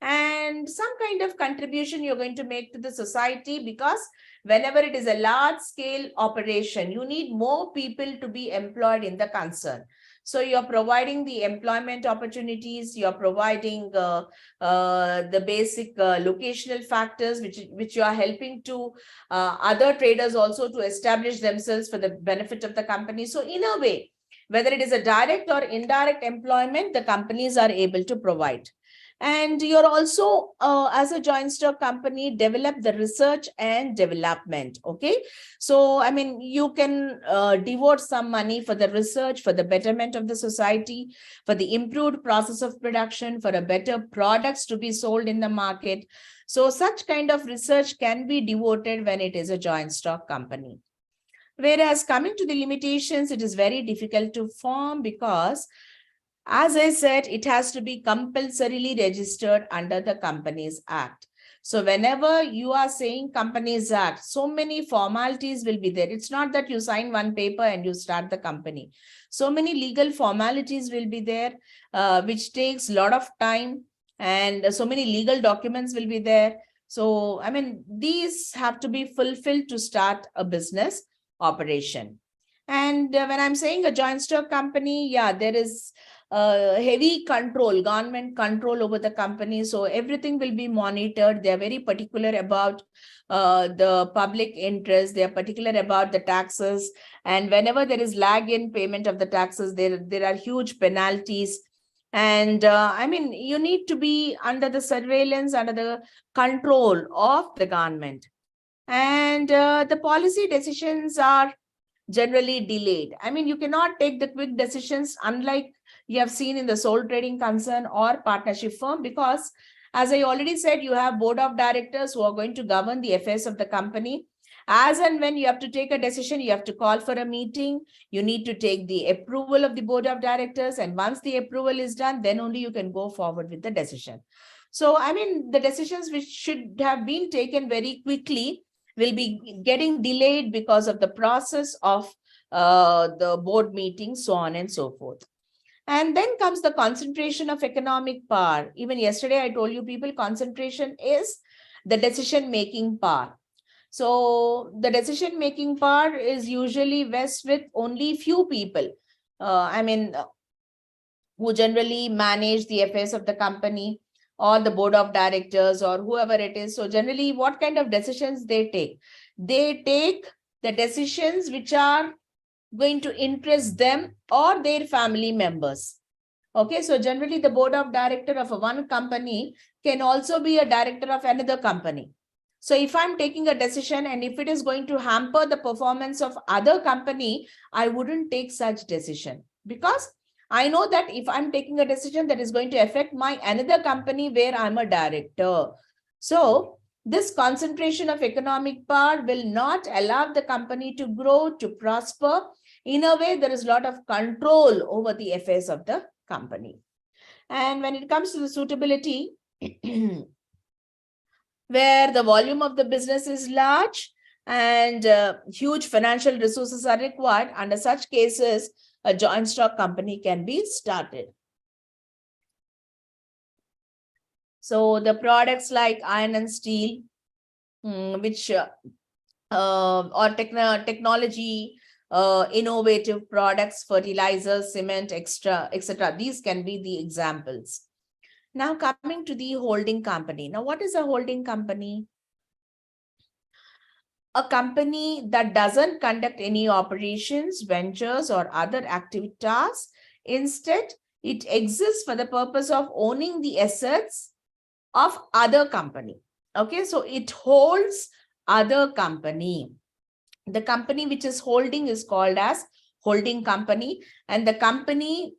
And some kind of contribution you're going to make to the society, because whenever it is a large scale operation, you need more people to be employed in the concern. So you're providing the employment opportunities, you're providing the basic locational factors, which you are helping to other traders also to establish themselves for the benefit of the company. So in a way, whether it is a direct or indirect employment, the companies are able to provide. And you're also, as a joint stock company, develop the research and development. Okay. So, you can devote some money for the research, for the betterment of the society, for the improved process of production, for a better products to be sold in the market. So such kind of research can be devoted when it is a joint stock company. Whereas coming to the limitations, it is very difficult to form because, as I said, it has to be compulsorily registered under the Companies Act. So whenever you are saying Companies Act, so many formalities will be there. It's not that you sign one paper and you start the company. So many legal formalities will be there, which takes a lot of time, and so many legal documents will be there. So, these have to be fulfilled to start a business operation. And when I'm saying a joint stock company, there is heavy control, government control over the company. So everything will be monitored. They are very particular about the public interest. They are particular about the taxes. And whenever there is lag in payment of the taxes, there are huge penalties. And I mean, you need to be under the surveillance, under the control of the government. And the policy decisions are generally delayed. I mean, you cannot take the quick decisions, unlike you have seen in the sole trading concern or partnership firm, because as I already said, you have board of directors who are going to govern the affairs of the company. As and when you have to take a decision, you have to call for a meeting. You need to take the approval of the board of directors. And once the approval is done, then only you can go forward with the decision. So, I mean, the decisions which should have been taken very quickly will be getting delayed because of the process of the board meetings, so on and so forth. And then comes the concentration of economic power. Even yesterday, I told you people, concentration is the decision-making power. So the decision-making power is usually vests with only few people. Who generally manage the affairs of the company or the board of directors or whoever it is. So generally, what kind of decisions they take? They take the decisions which are going to interest them or their family members. Okay, so generally the board of director of one company can also be a director of another company. So if I'm taking a decision and if it is going to hamper the performance of other company, I wouldn't take such decision, because I know that if I'm taking a decision that is going to affect my another company where I'm a director. So this concentration of economic power will not allow the company to grow, to prosper. In a way, there is a lot of control over the affairs of the company. And when it comes to the suitability, where the volume of the business is large and huge financial resources are required, under such cases, a joint stock company can be started. So the products like iron and steel, which or technology, innovative products, fertilizers, cement, etc. These can be the examples. Now coming to the holding company. Now, what is a holding company? A company that doesn't conduct any operations, ventures, or other activities. Instead, it exists for the purpose of owning the assets of other company. Okay, so it holds other company. The company which is holding is called as holding company, and the company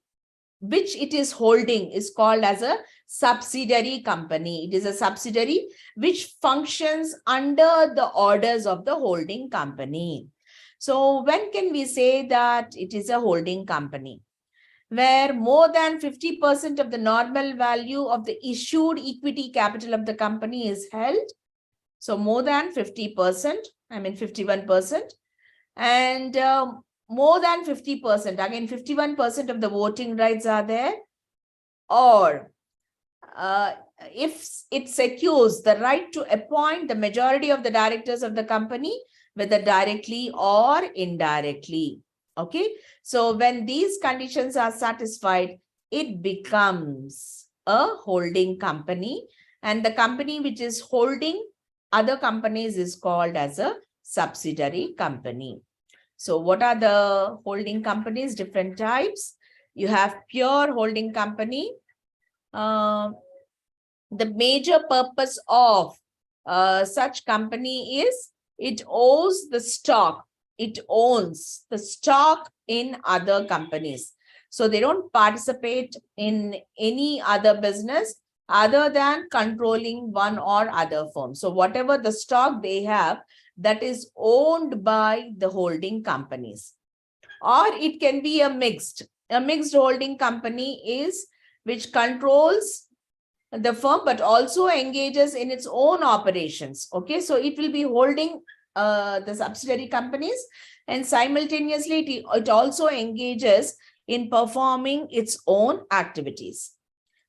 which it is holding is called as a subsidiary company. It is a subsidiary which functions under the orders of the holding company. So when can we say that it is a holding company? Where more than 50% of the normal value of the issued equity capital of the company is held. So more than 50%, 51%, and more than 50%, again 51% of the voting rights are there, or if it secures the right to appoint the majority of the directors of the company, whether directly or indirectly. Okay, so when these conditions are satisfied, it becomes a holding company, and the company which is holding other companies is called as a subsidiary company. So what are the holding companies? Different types. You have pure holding company. The major purpose of such company is it owns the stock. It owns the stock in other companies. So they don't participate in any other business other than controlling one or other firm. So whatever the stock they have, that is owned by the holding companies. Or it can be a mixed holding company is which controls the firm but also engages in its own operations. Okay, so it will be holding the subsidiary companies, and simultaneously it also engages in performing its own activities.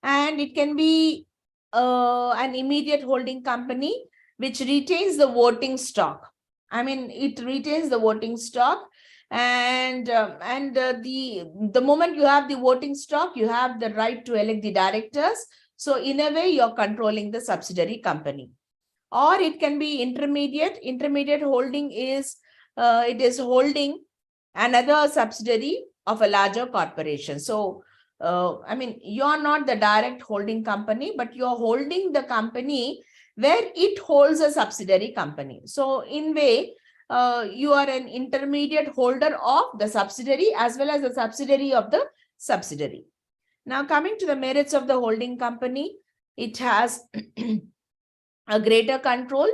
And it can be an immediate holding company which retains the voting stock. It retains the voting stock, and the moment you have the voting stock, you have the right to elect the directors. So in a way, you're controlling the subsidiary company. Or it can be intermediate. Intermediate holding is it is holding another subsidiary of a larger corporation. So I mean, you're not the direct holding company, but you're holding the company where it holds a subsidiary company. So in way, you are an intermediate holder of the subsidiary as well as the subsidiary of the subsidiary. Now, coming to the merits of the holding company, it has a greater control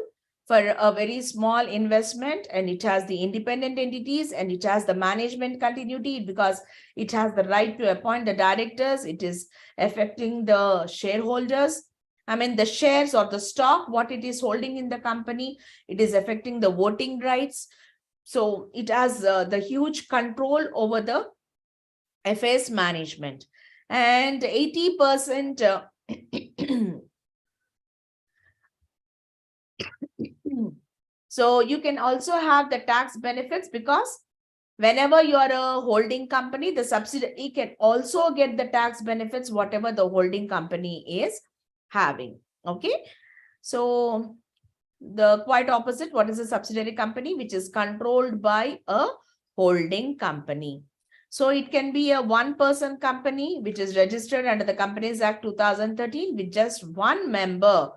for a very small investment, and it has the independent entities, and it has the management continuity because it has the right to appoint the directors. It is affecting the shareholders. I mean, the shares or the stock, what it is holding in the company, it is affecting the voting rights. So it has the huge control over the affairs management. And 80% so you can also have the tax benefits because whenever you are a holding company, the subsidiary can also get the tax benefits, whatever the holding company is having. Okay. So the quite opposite, what is a subsidiary company? Which is controlled by a holding company. So it can be a one-person company which is registered under the Companies Act 2013 with just one member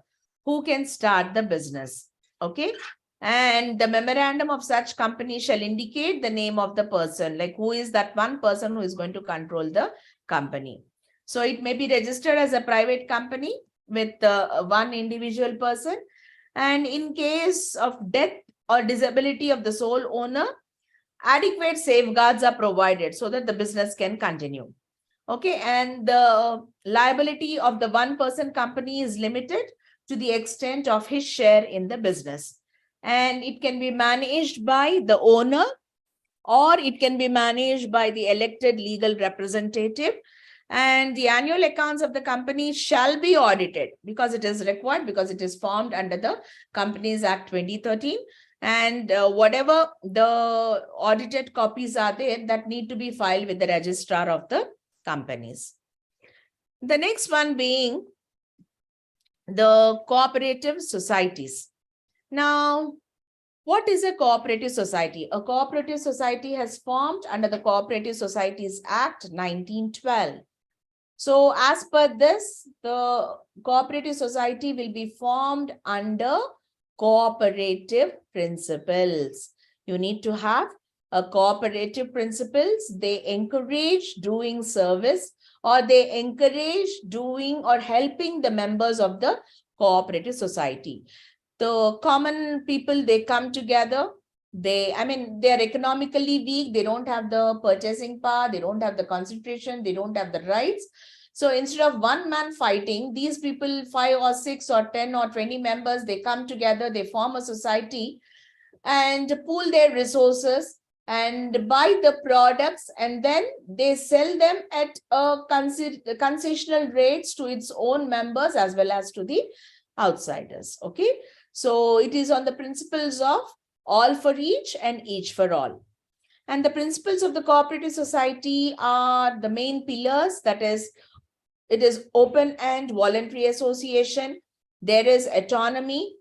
who can start the business. Okay. And the memorandum of such company shall indicate the name of the person, like who is that one person who is going to control the company. So it may be registered as a private company with one individual person. And in case of death or disability of the sole owner, adequate safeguards are provided so that the business can continue. Okay, and the liability of the one-person company is limited to the extent of his share in the business. And it can be managed by the owner, or it can be managed by the elected legal representative. And the annual accounts of the company shall be audited because it is required, because it is formed under the Companies Act 2013. And whatever the audited copies are there, that need to be filed with the registrar of the companies. The next one being the cooperative societies. Now, what is a cooperative society? A cooperative society has formed under the Cooperative Societies Act 1912. So as per this, the cooperative society will be formed under cooperative principles. You need to have a cooperative principles. They encourage doing service, or they encourage doing or helping the members of the cooperative society. The common people, they come together. They are economically weak. They don't have the purchasing power. They don't have the concentration. They don't have the rights. So instead of one man fighting, these people, 5 or 6 or 10 or 20 members, they come together, they form a society and pool their resources and buy the products, and then they sell them at a concessional rates to its own members as well as to the outsiders. Okay. So it is on the principles of all for each and each for all. And the principles of the cooperative society are the main pillars. That is, it is open and voluntary association. There is autonomy.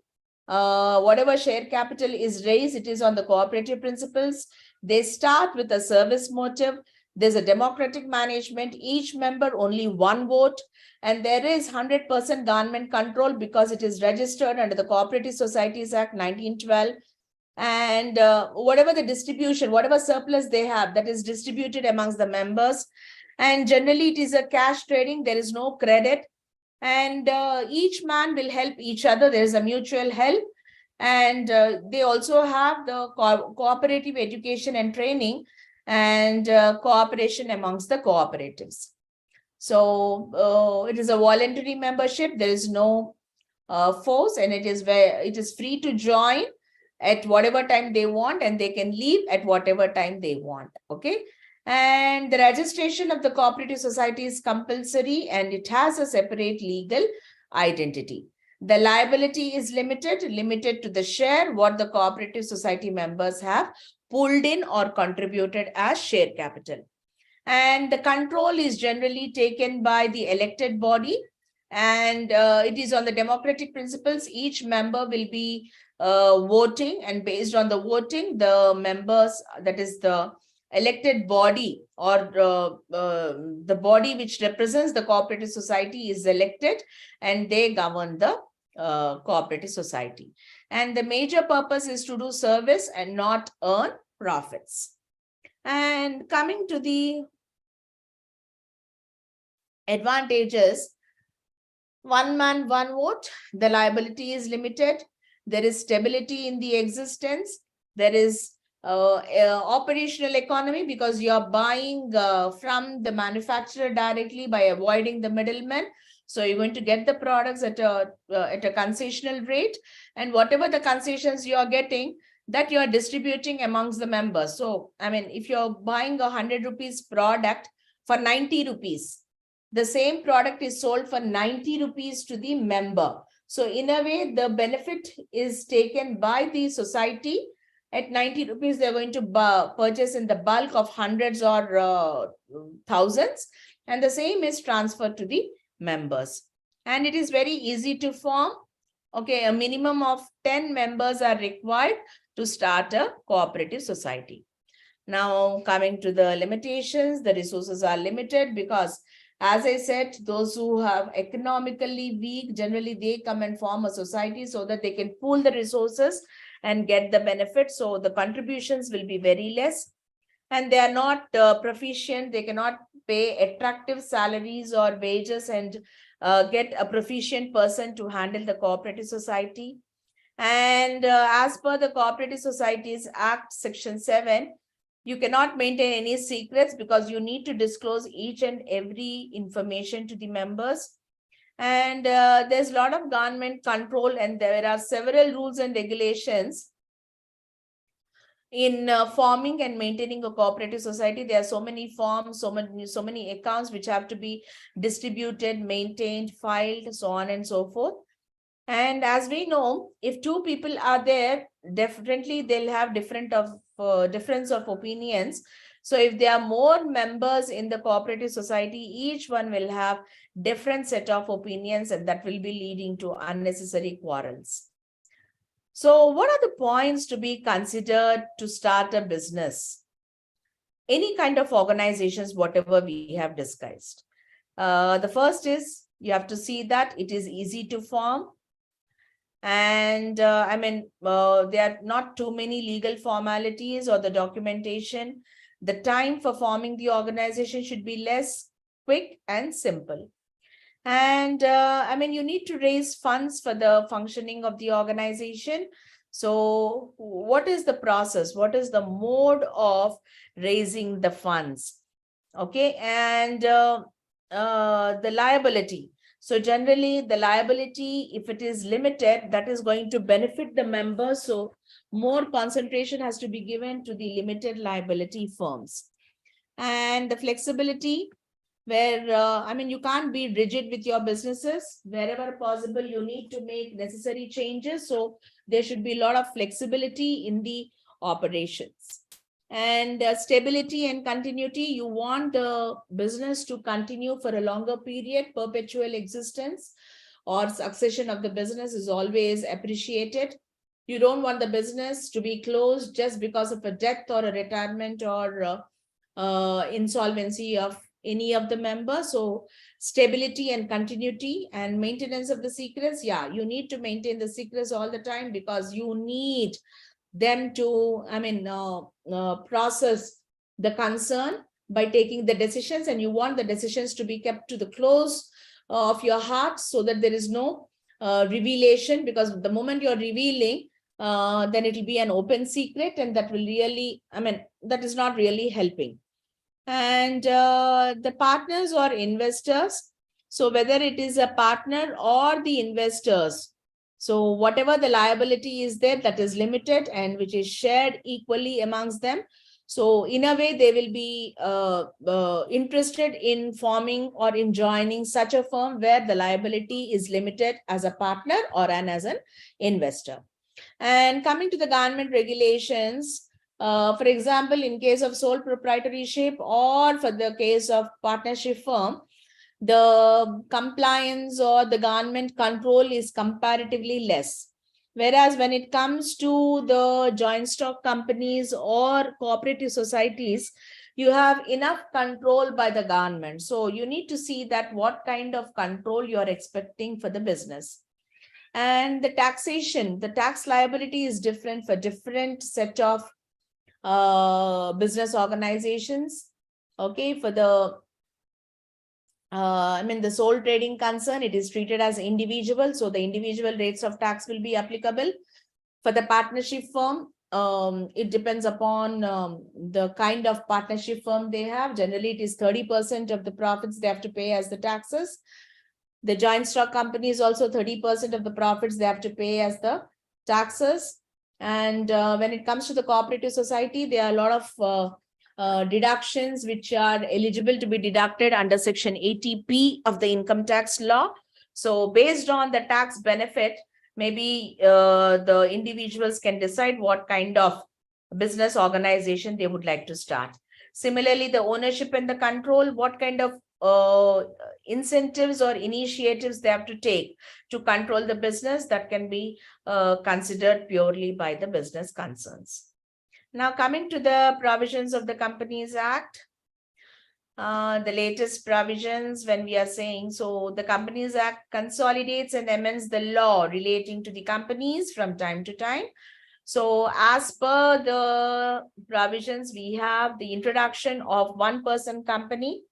Whatever share capital is raised, it is on the cooperative principles. They start with a service motive. There's a democratic management, each member only one vote, and there is 100% government control because it is registered under the Cooperative Societies Act 1912. And whatever the distribution, whatever surplus they have, that is distributed amongst the members. And generally it is a cash trading, there is no credit. And each man will help each other. There is a mutual help. And they also have the cooperative education and training and cooperation amongst the cooperatives. So it is a voluntary membership. There is no force, and it is free to join at whatever time they want, and they can leave at whatever time they want. Okay. And the registration of the cooperative society is compulsory, and it has a separate legal identity. The liability is limited to the share what the cooperative society members have pulled in or contributed as share capital. And the control is generally taken by the elected body, and it is on the democratic principles. Each member will be voting, and based on the voting, the members, that is the elected body or the body which represents the cooperative society is elected, and they govern the cooperative society. And the major purpose is to do service and not earn profits. And coming to the advantages, one man, one vote, the liability is limited, there is stability in the existence, there is operational economy because you are buying from the manufacturer directly by avoiding the middleman. So you're going to get the products at a concessional rate, and whatever the concessions you are getting, that you are distributing amongst the members. So, I mean, if you're buying a 100 rupees product for 90 rupees, the same product is sold for 90 rupees to the member. So in a way, the benefit is taken by the society. At 90 rupees, they're going to purchase in the bulk of hundreds or thousands, and the same is transferred to the members. And it is very easy to form. Okay, a minimum of 10 members are required to start a cooperative society. Now, coming to the limitations, the resources are limited because, as I said, those who have economically weak, generally they come and form a society so that they can pool the resources and get the benefit. So the contributions will be very less, and they are not proficient. They cannot pay attractive salaries or wages and get a proficient person to handle the cooperative society. And as per the Cooperative Societies Act, Section 7, you cannot maintain any secrets because you need to disclose each and every information to the members. And there's a lot of government control, and there are several rules and regulations in forming and maintaining a cooperative society. There are so many forms, so many accounts which have to be distributed, maintained, filed, so on and so forth. And as we know, if two people are there, definitely they'll have difference of opinions. So if there are more members in the cooperative society, each one will have different set of opinions, and that will be leading to unnecessary quarrels. So what are the points to be considered to start a business? Any kind of organizations, whatever we have discussed. The first is you have to see that it is easy to form. And there are not too many legal formalities or the documentation. The time for forming the organization should be less, quick and simple. And you need to raise funds for the functioning of the organization. So what is the process? What is the mode of raising the funds? Okay, and the liability. So generally the liability, if it is limited, that is going to benefit the members. So more concentration has to be given to the limited liability firms. And the flexibility, where, you can't be rigid with your businesses. Wherever possible, you need to make necessary changes. So there should be a lot of flexibility in the operations. And stability and continuity, you want the business to continue for a longer period. Perpetual existence or succession of the business is always appreciated. You don't want the business to be closed just because of a death or a retirement or insolvency of any of the members. So stability and continuity and maintenance of the secrets. Yeah, you need to maintain the secrets all the time because you need them to, process the concern by taking the decisions, and you want the decisions to be kept to the close of your heart so that there is no revelation, because the moment you're revealing, then it will be an open secret, and that will really, that is not really helping. And the partners or investors. So whether it is a partner or the investors, so whatever the liability is there, that is limited and which is shared equally amongst them. So in a way, they will be interested in forming or in joining such a firm where the liability is limited as a partner or as an investor. And coming to the government regulations, for example, in case of sole proprietorship or for the case of partnership firm, the compliance or the government control is comparatively less. Whereas when it comes to the joint stock companies or cooperative societies, you have enough control by the government. So you need to see that what kind of control you're expecting for the business. And the taxation, the tax liability is different for different set of business organizations. Okay, for the the sole trading concern, it is treated as individual. So the individual rates of tax will be applicable. For the partnership firm, it depends upon the kind of partnership firm they have. Generally, it is 30% of the profits they have to pay as the taxes. The joint stock company is also 30% of the profits they have to pay as the taxes. And when it comes to the cooperative society, there are a lot of deductions which are eligible to be deducted under Section 80P of the income tax law. So based on the tax benefit, maybe the individuals can decide what kind of business organization they would like to start. Similarly, the ownership and the control, what kind of incentives or initiatives they have to take to control the business, that can be considered purely by the business concerns. Now, coming to the provisions of the Companies Act, the latest provisions when we are saying, so the Companies Act consolidates and amends the law relating to the companies from time to time. So as per the provisions, we have the introduction of one-person company.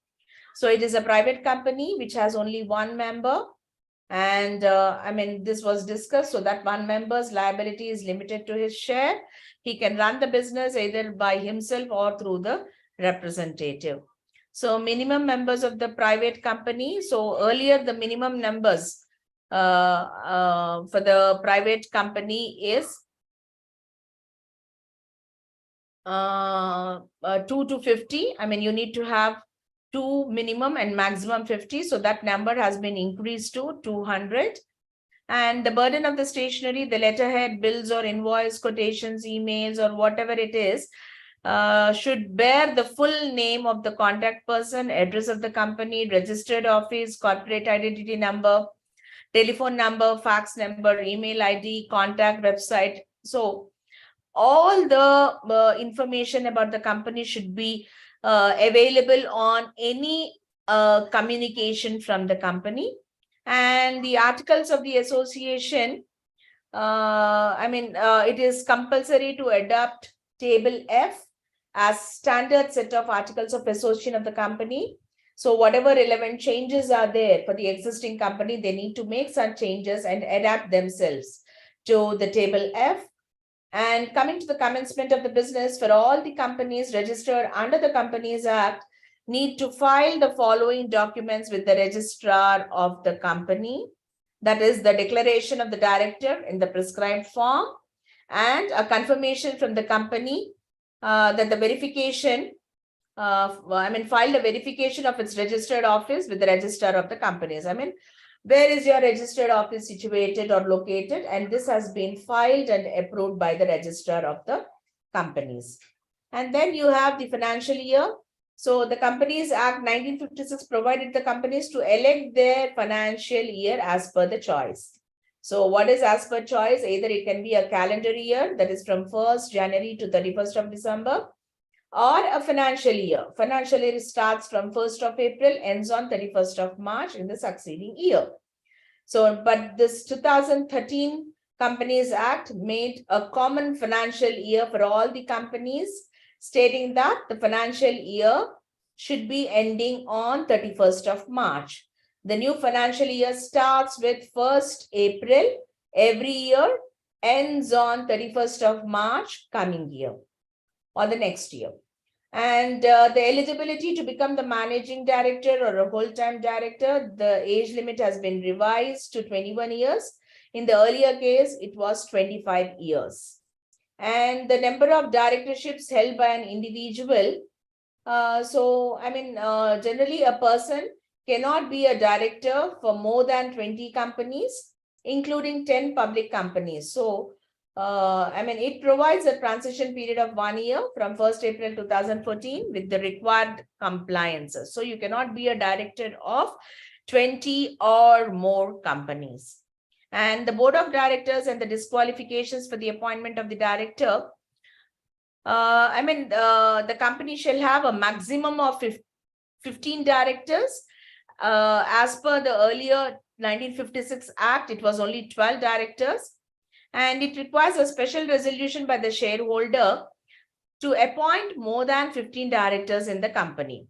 So it is a private company which has only one member. And this was discussed, so that one member's liability is limited to his share. He can run the business either by himself or through the representative. So minimum members of the private company. So earlier the minimum numbers for the private company is 2 to 50. You need to have 2 minimum and maximum 50. So that number has been increased to 200. And the burden of the stationery, the letterhead, bills or invoice, quotations, emails, or whatever it is, should bear the full name of the contact person, address of the company, registered office, corporate identity number, telephone number, fax number, email ID, contact, website. So all the information about the company should be available on any communication from the company. And the articles of the association, it is compulsory to adopt table F as standard set of articles of association of the company. So whatever relevant changes are there for the existing company, they need to make such changes and adapt themselves to the table F. And coming to the commencement of the business, for all the companies registered under the Companies Act, need to file the following documents with the registrar of the company. That is the declaration of the director in the prescribed form and a confirmation from the company that the verification, filed a verification of its registered office with the registrar of the companies. Where is your registered office situated or located? And this has been filed and approved by the registrar of the companies. And then you have the financial year. So the Companies Act 1956 provided the companies to elect their financial year as per the choice. So what is as per choice? Either it can be a calendar year, that is from 1st January to 31st of December, or a financial year. Financial year starts from 1st of April, ends on 31st of March in the succeeding year. So, but this 2013 Companies Act made a common financial year for all the companies, stating that the financial year should be ending on 31st of March. The new financial year starts with 1st April every year, ends on 31st of March coming year or the next year. And the eligibility to become the managing director or a whole-time director, the age limit has been revised to 21 years. In the earlier case, it was 25 years. And the number of directorships held by an individual. Generally a person cannot be a director for more than 20 companies, including 10 public companies. So it provides a transition period of 1 year from 1st April 2014 with the required compliances. So you cannot be a director of 20 or more companies. And the board of directors and the disqualifications for the appointment of the director. The company shall have a maximum of 15 directors. As per the earlier 1956 Act, it was only 12 directors. And it requires a special resolution by the shareholder to appoint more than 15 directors in the company.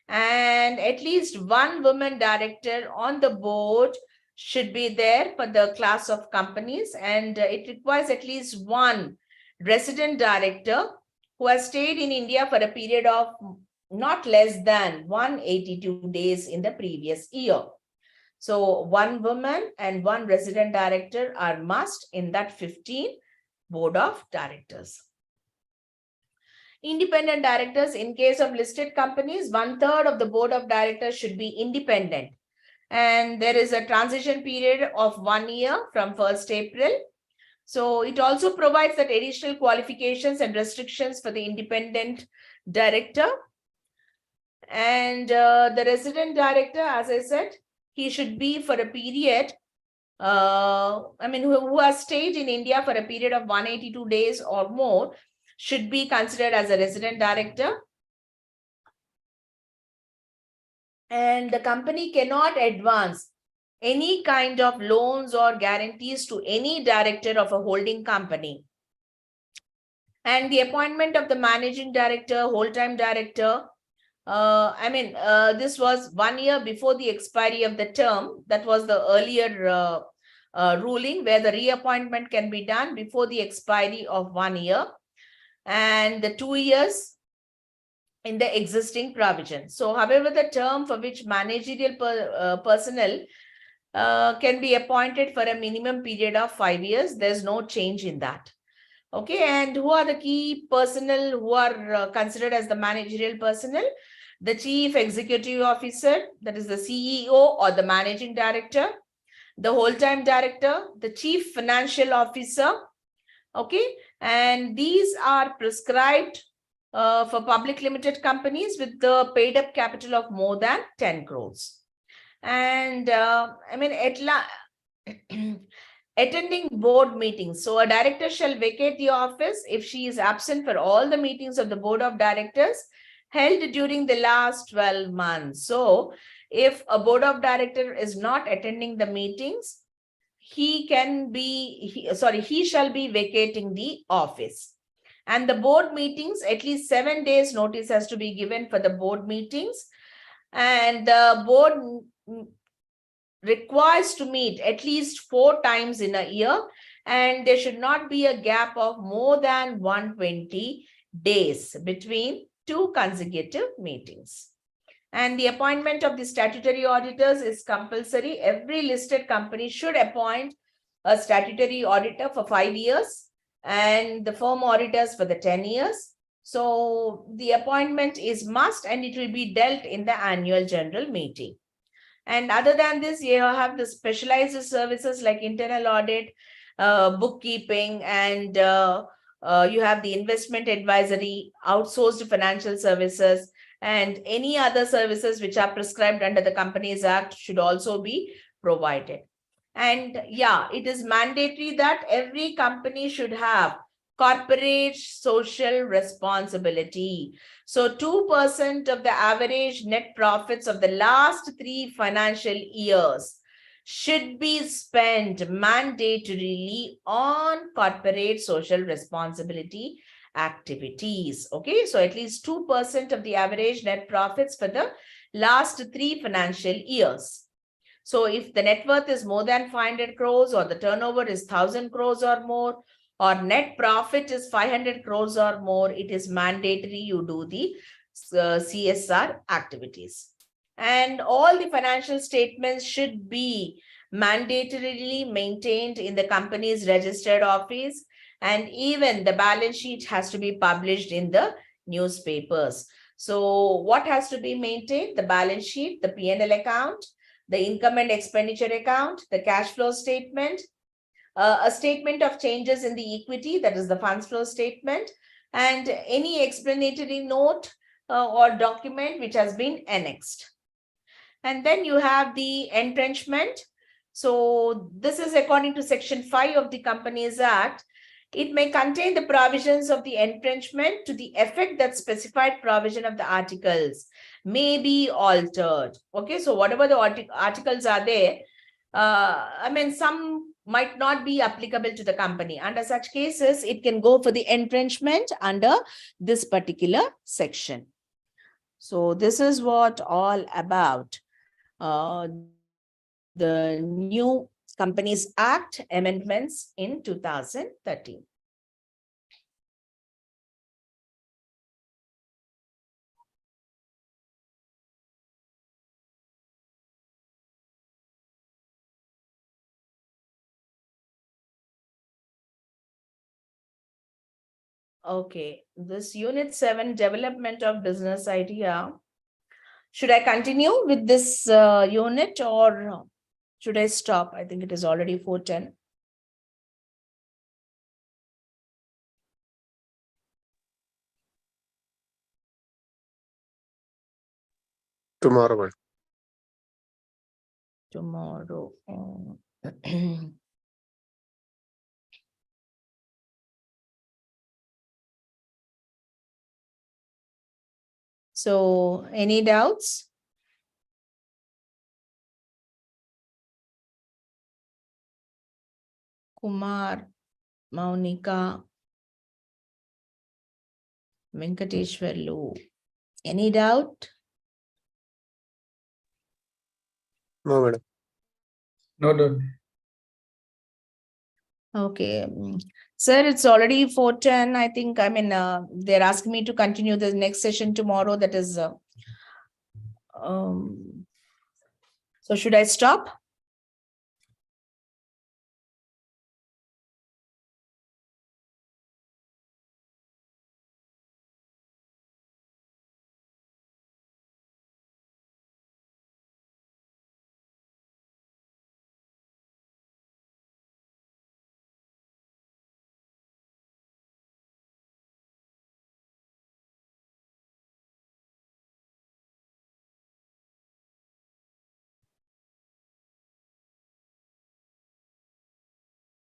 And at least one woman director on the board should be there for the class of companies. And it requires at least one resident director who has stayed in India for a period of not less than 182 days in the previous year. So one woman and one resident director are must in that 15 board of directors. Independent directors, in case of listed companies, 1/3 of the board of directors should be independent. And there is a transition period of 1 year from 1st April. So it also provides that additional qualifications and restrictions for the independent director. And the resident director, as I said, he should be for a period, who has stayed in India for a period of 182 days or more, should be considered as a resident director. And the company cannot advance any kind of loans or guarantees to any director of a holding company. And the appointment of the managing director, whole-time director, this was 1 year before the expiry of the term. That was the earlier ruling, where the reappointment can be done before the expiry of 1 year, and the 2 years in the existing provision. So, however, the term for which managerial personnel can be appointed for a minimum period of 5 years, there's no change in that. Okay, and who are the key personnel who are considered as the managerial personnel? The chief executive officer, that is the CEO or the managing director, the whole-time director, the chief financial officer. Okay, and these are prescribed for public limited companies with the paid up capital of more than 10 crores. And attending board meetings. So a director shall vacate the office if she is absent for all the meetings of the board of directors held during the last 12 months. So if a board of director is not attending the meetings, he shall be vacating the office. And the board meetings, at least 7 days notice has to be given for the board meetings. And the board requires to meet at least 4 times in a year, and there should not be a gap of more than 120 days between 2 consecutive meetings. And the appointment of the statutory auditors is compulsory. Every listed company should appoint a statutory auditor for 5 years and the firm auditors for the 10 years. So the appointment is must, and it will be dealt in the annual general meeting. And other than this, you have the specialized services like internal audit, bookkeeping, and you have the investment advisory, outsourced financial services, and any other services which are prescribed under the Companies Act should also be provided. And yeah, it is mandatory that every company should have corporate social responsibility. So 2% of the average net profits of the last 3 financial years should be spent mandatorily on corporate social responsibility activities. Okay, so at least 2% of the average net profits for the last 3 financial years. So if the net worth is more than 500 crores, or the turnover is 1,000 crores or more, or net profit is 500 crores or more, it is mandatory you do the CSR activities. And all the financial statements should be mandatorily maintained in the company's registered office, and even the balance sheet has to be published in the newspapers. So what has to be maintained? The balance sheet, the P&L account, the income and expenditure account, the cash flow statement, a statement of changes in the equity, that is the funds flow statement, and any explanatory note or document which has been annexed. And then you have the entrenchment. So this is according to Section 5 of the Companies Act. It may contain the provisions of the entrenchment to the effect that specified provision of the articles may be altered. Okay, so whatever the articles are there, I mean, some might not be applicable to the company. Under such cases, it can go for the entrenchment under this particular section. So this is what all about the new Companies Act amendments in 2013. Okay, this Unit 7, Development of Business Idea. Should I continue with this unit or should I stop? I think it is already 4:10. Tomorrow, madam. Tomorrow. So, any doubts? Kumar, Maunika, Venkateshwarlu. Any doubt? No, madam. No doubt. Okay. Sir, it's already 4:10. I think, I mean, they're asking me to continue the next session tomorrow. That is, so should I stop?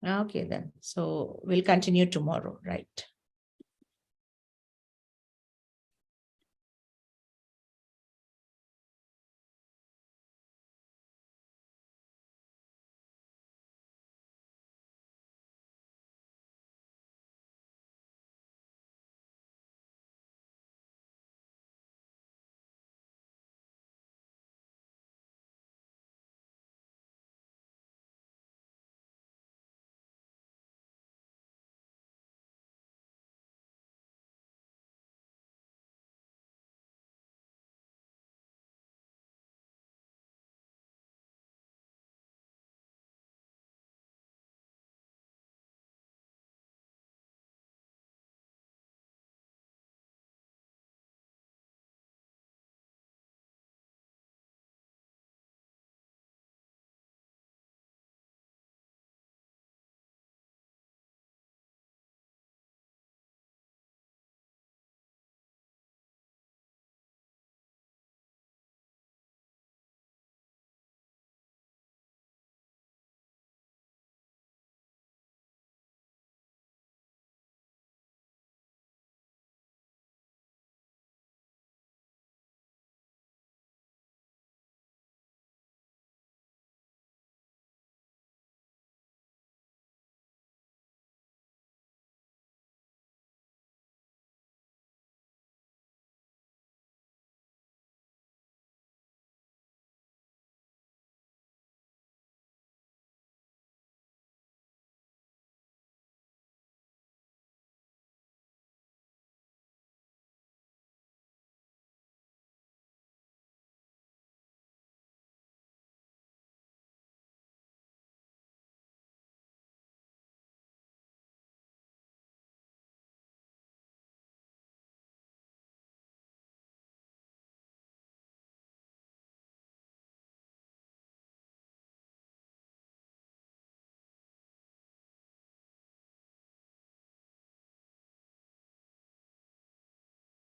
Okay, then. So we'll continue tomorrow, right?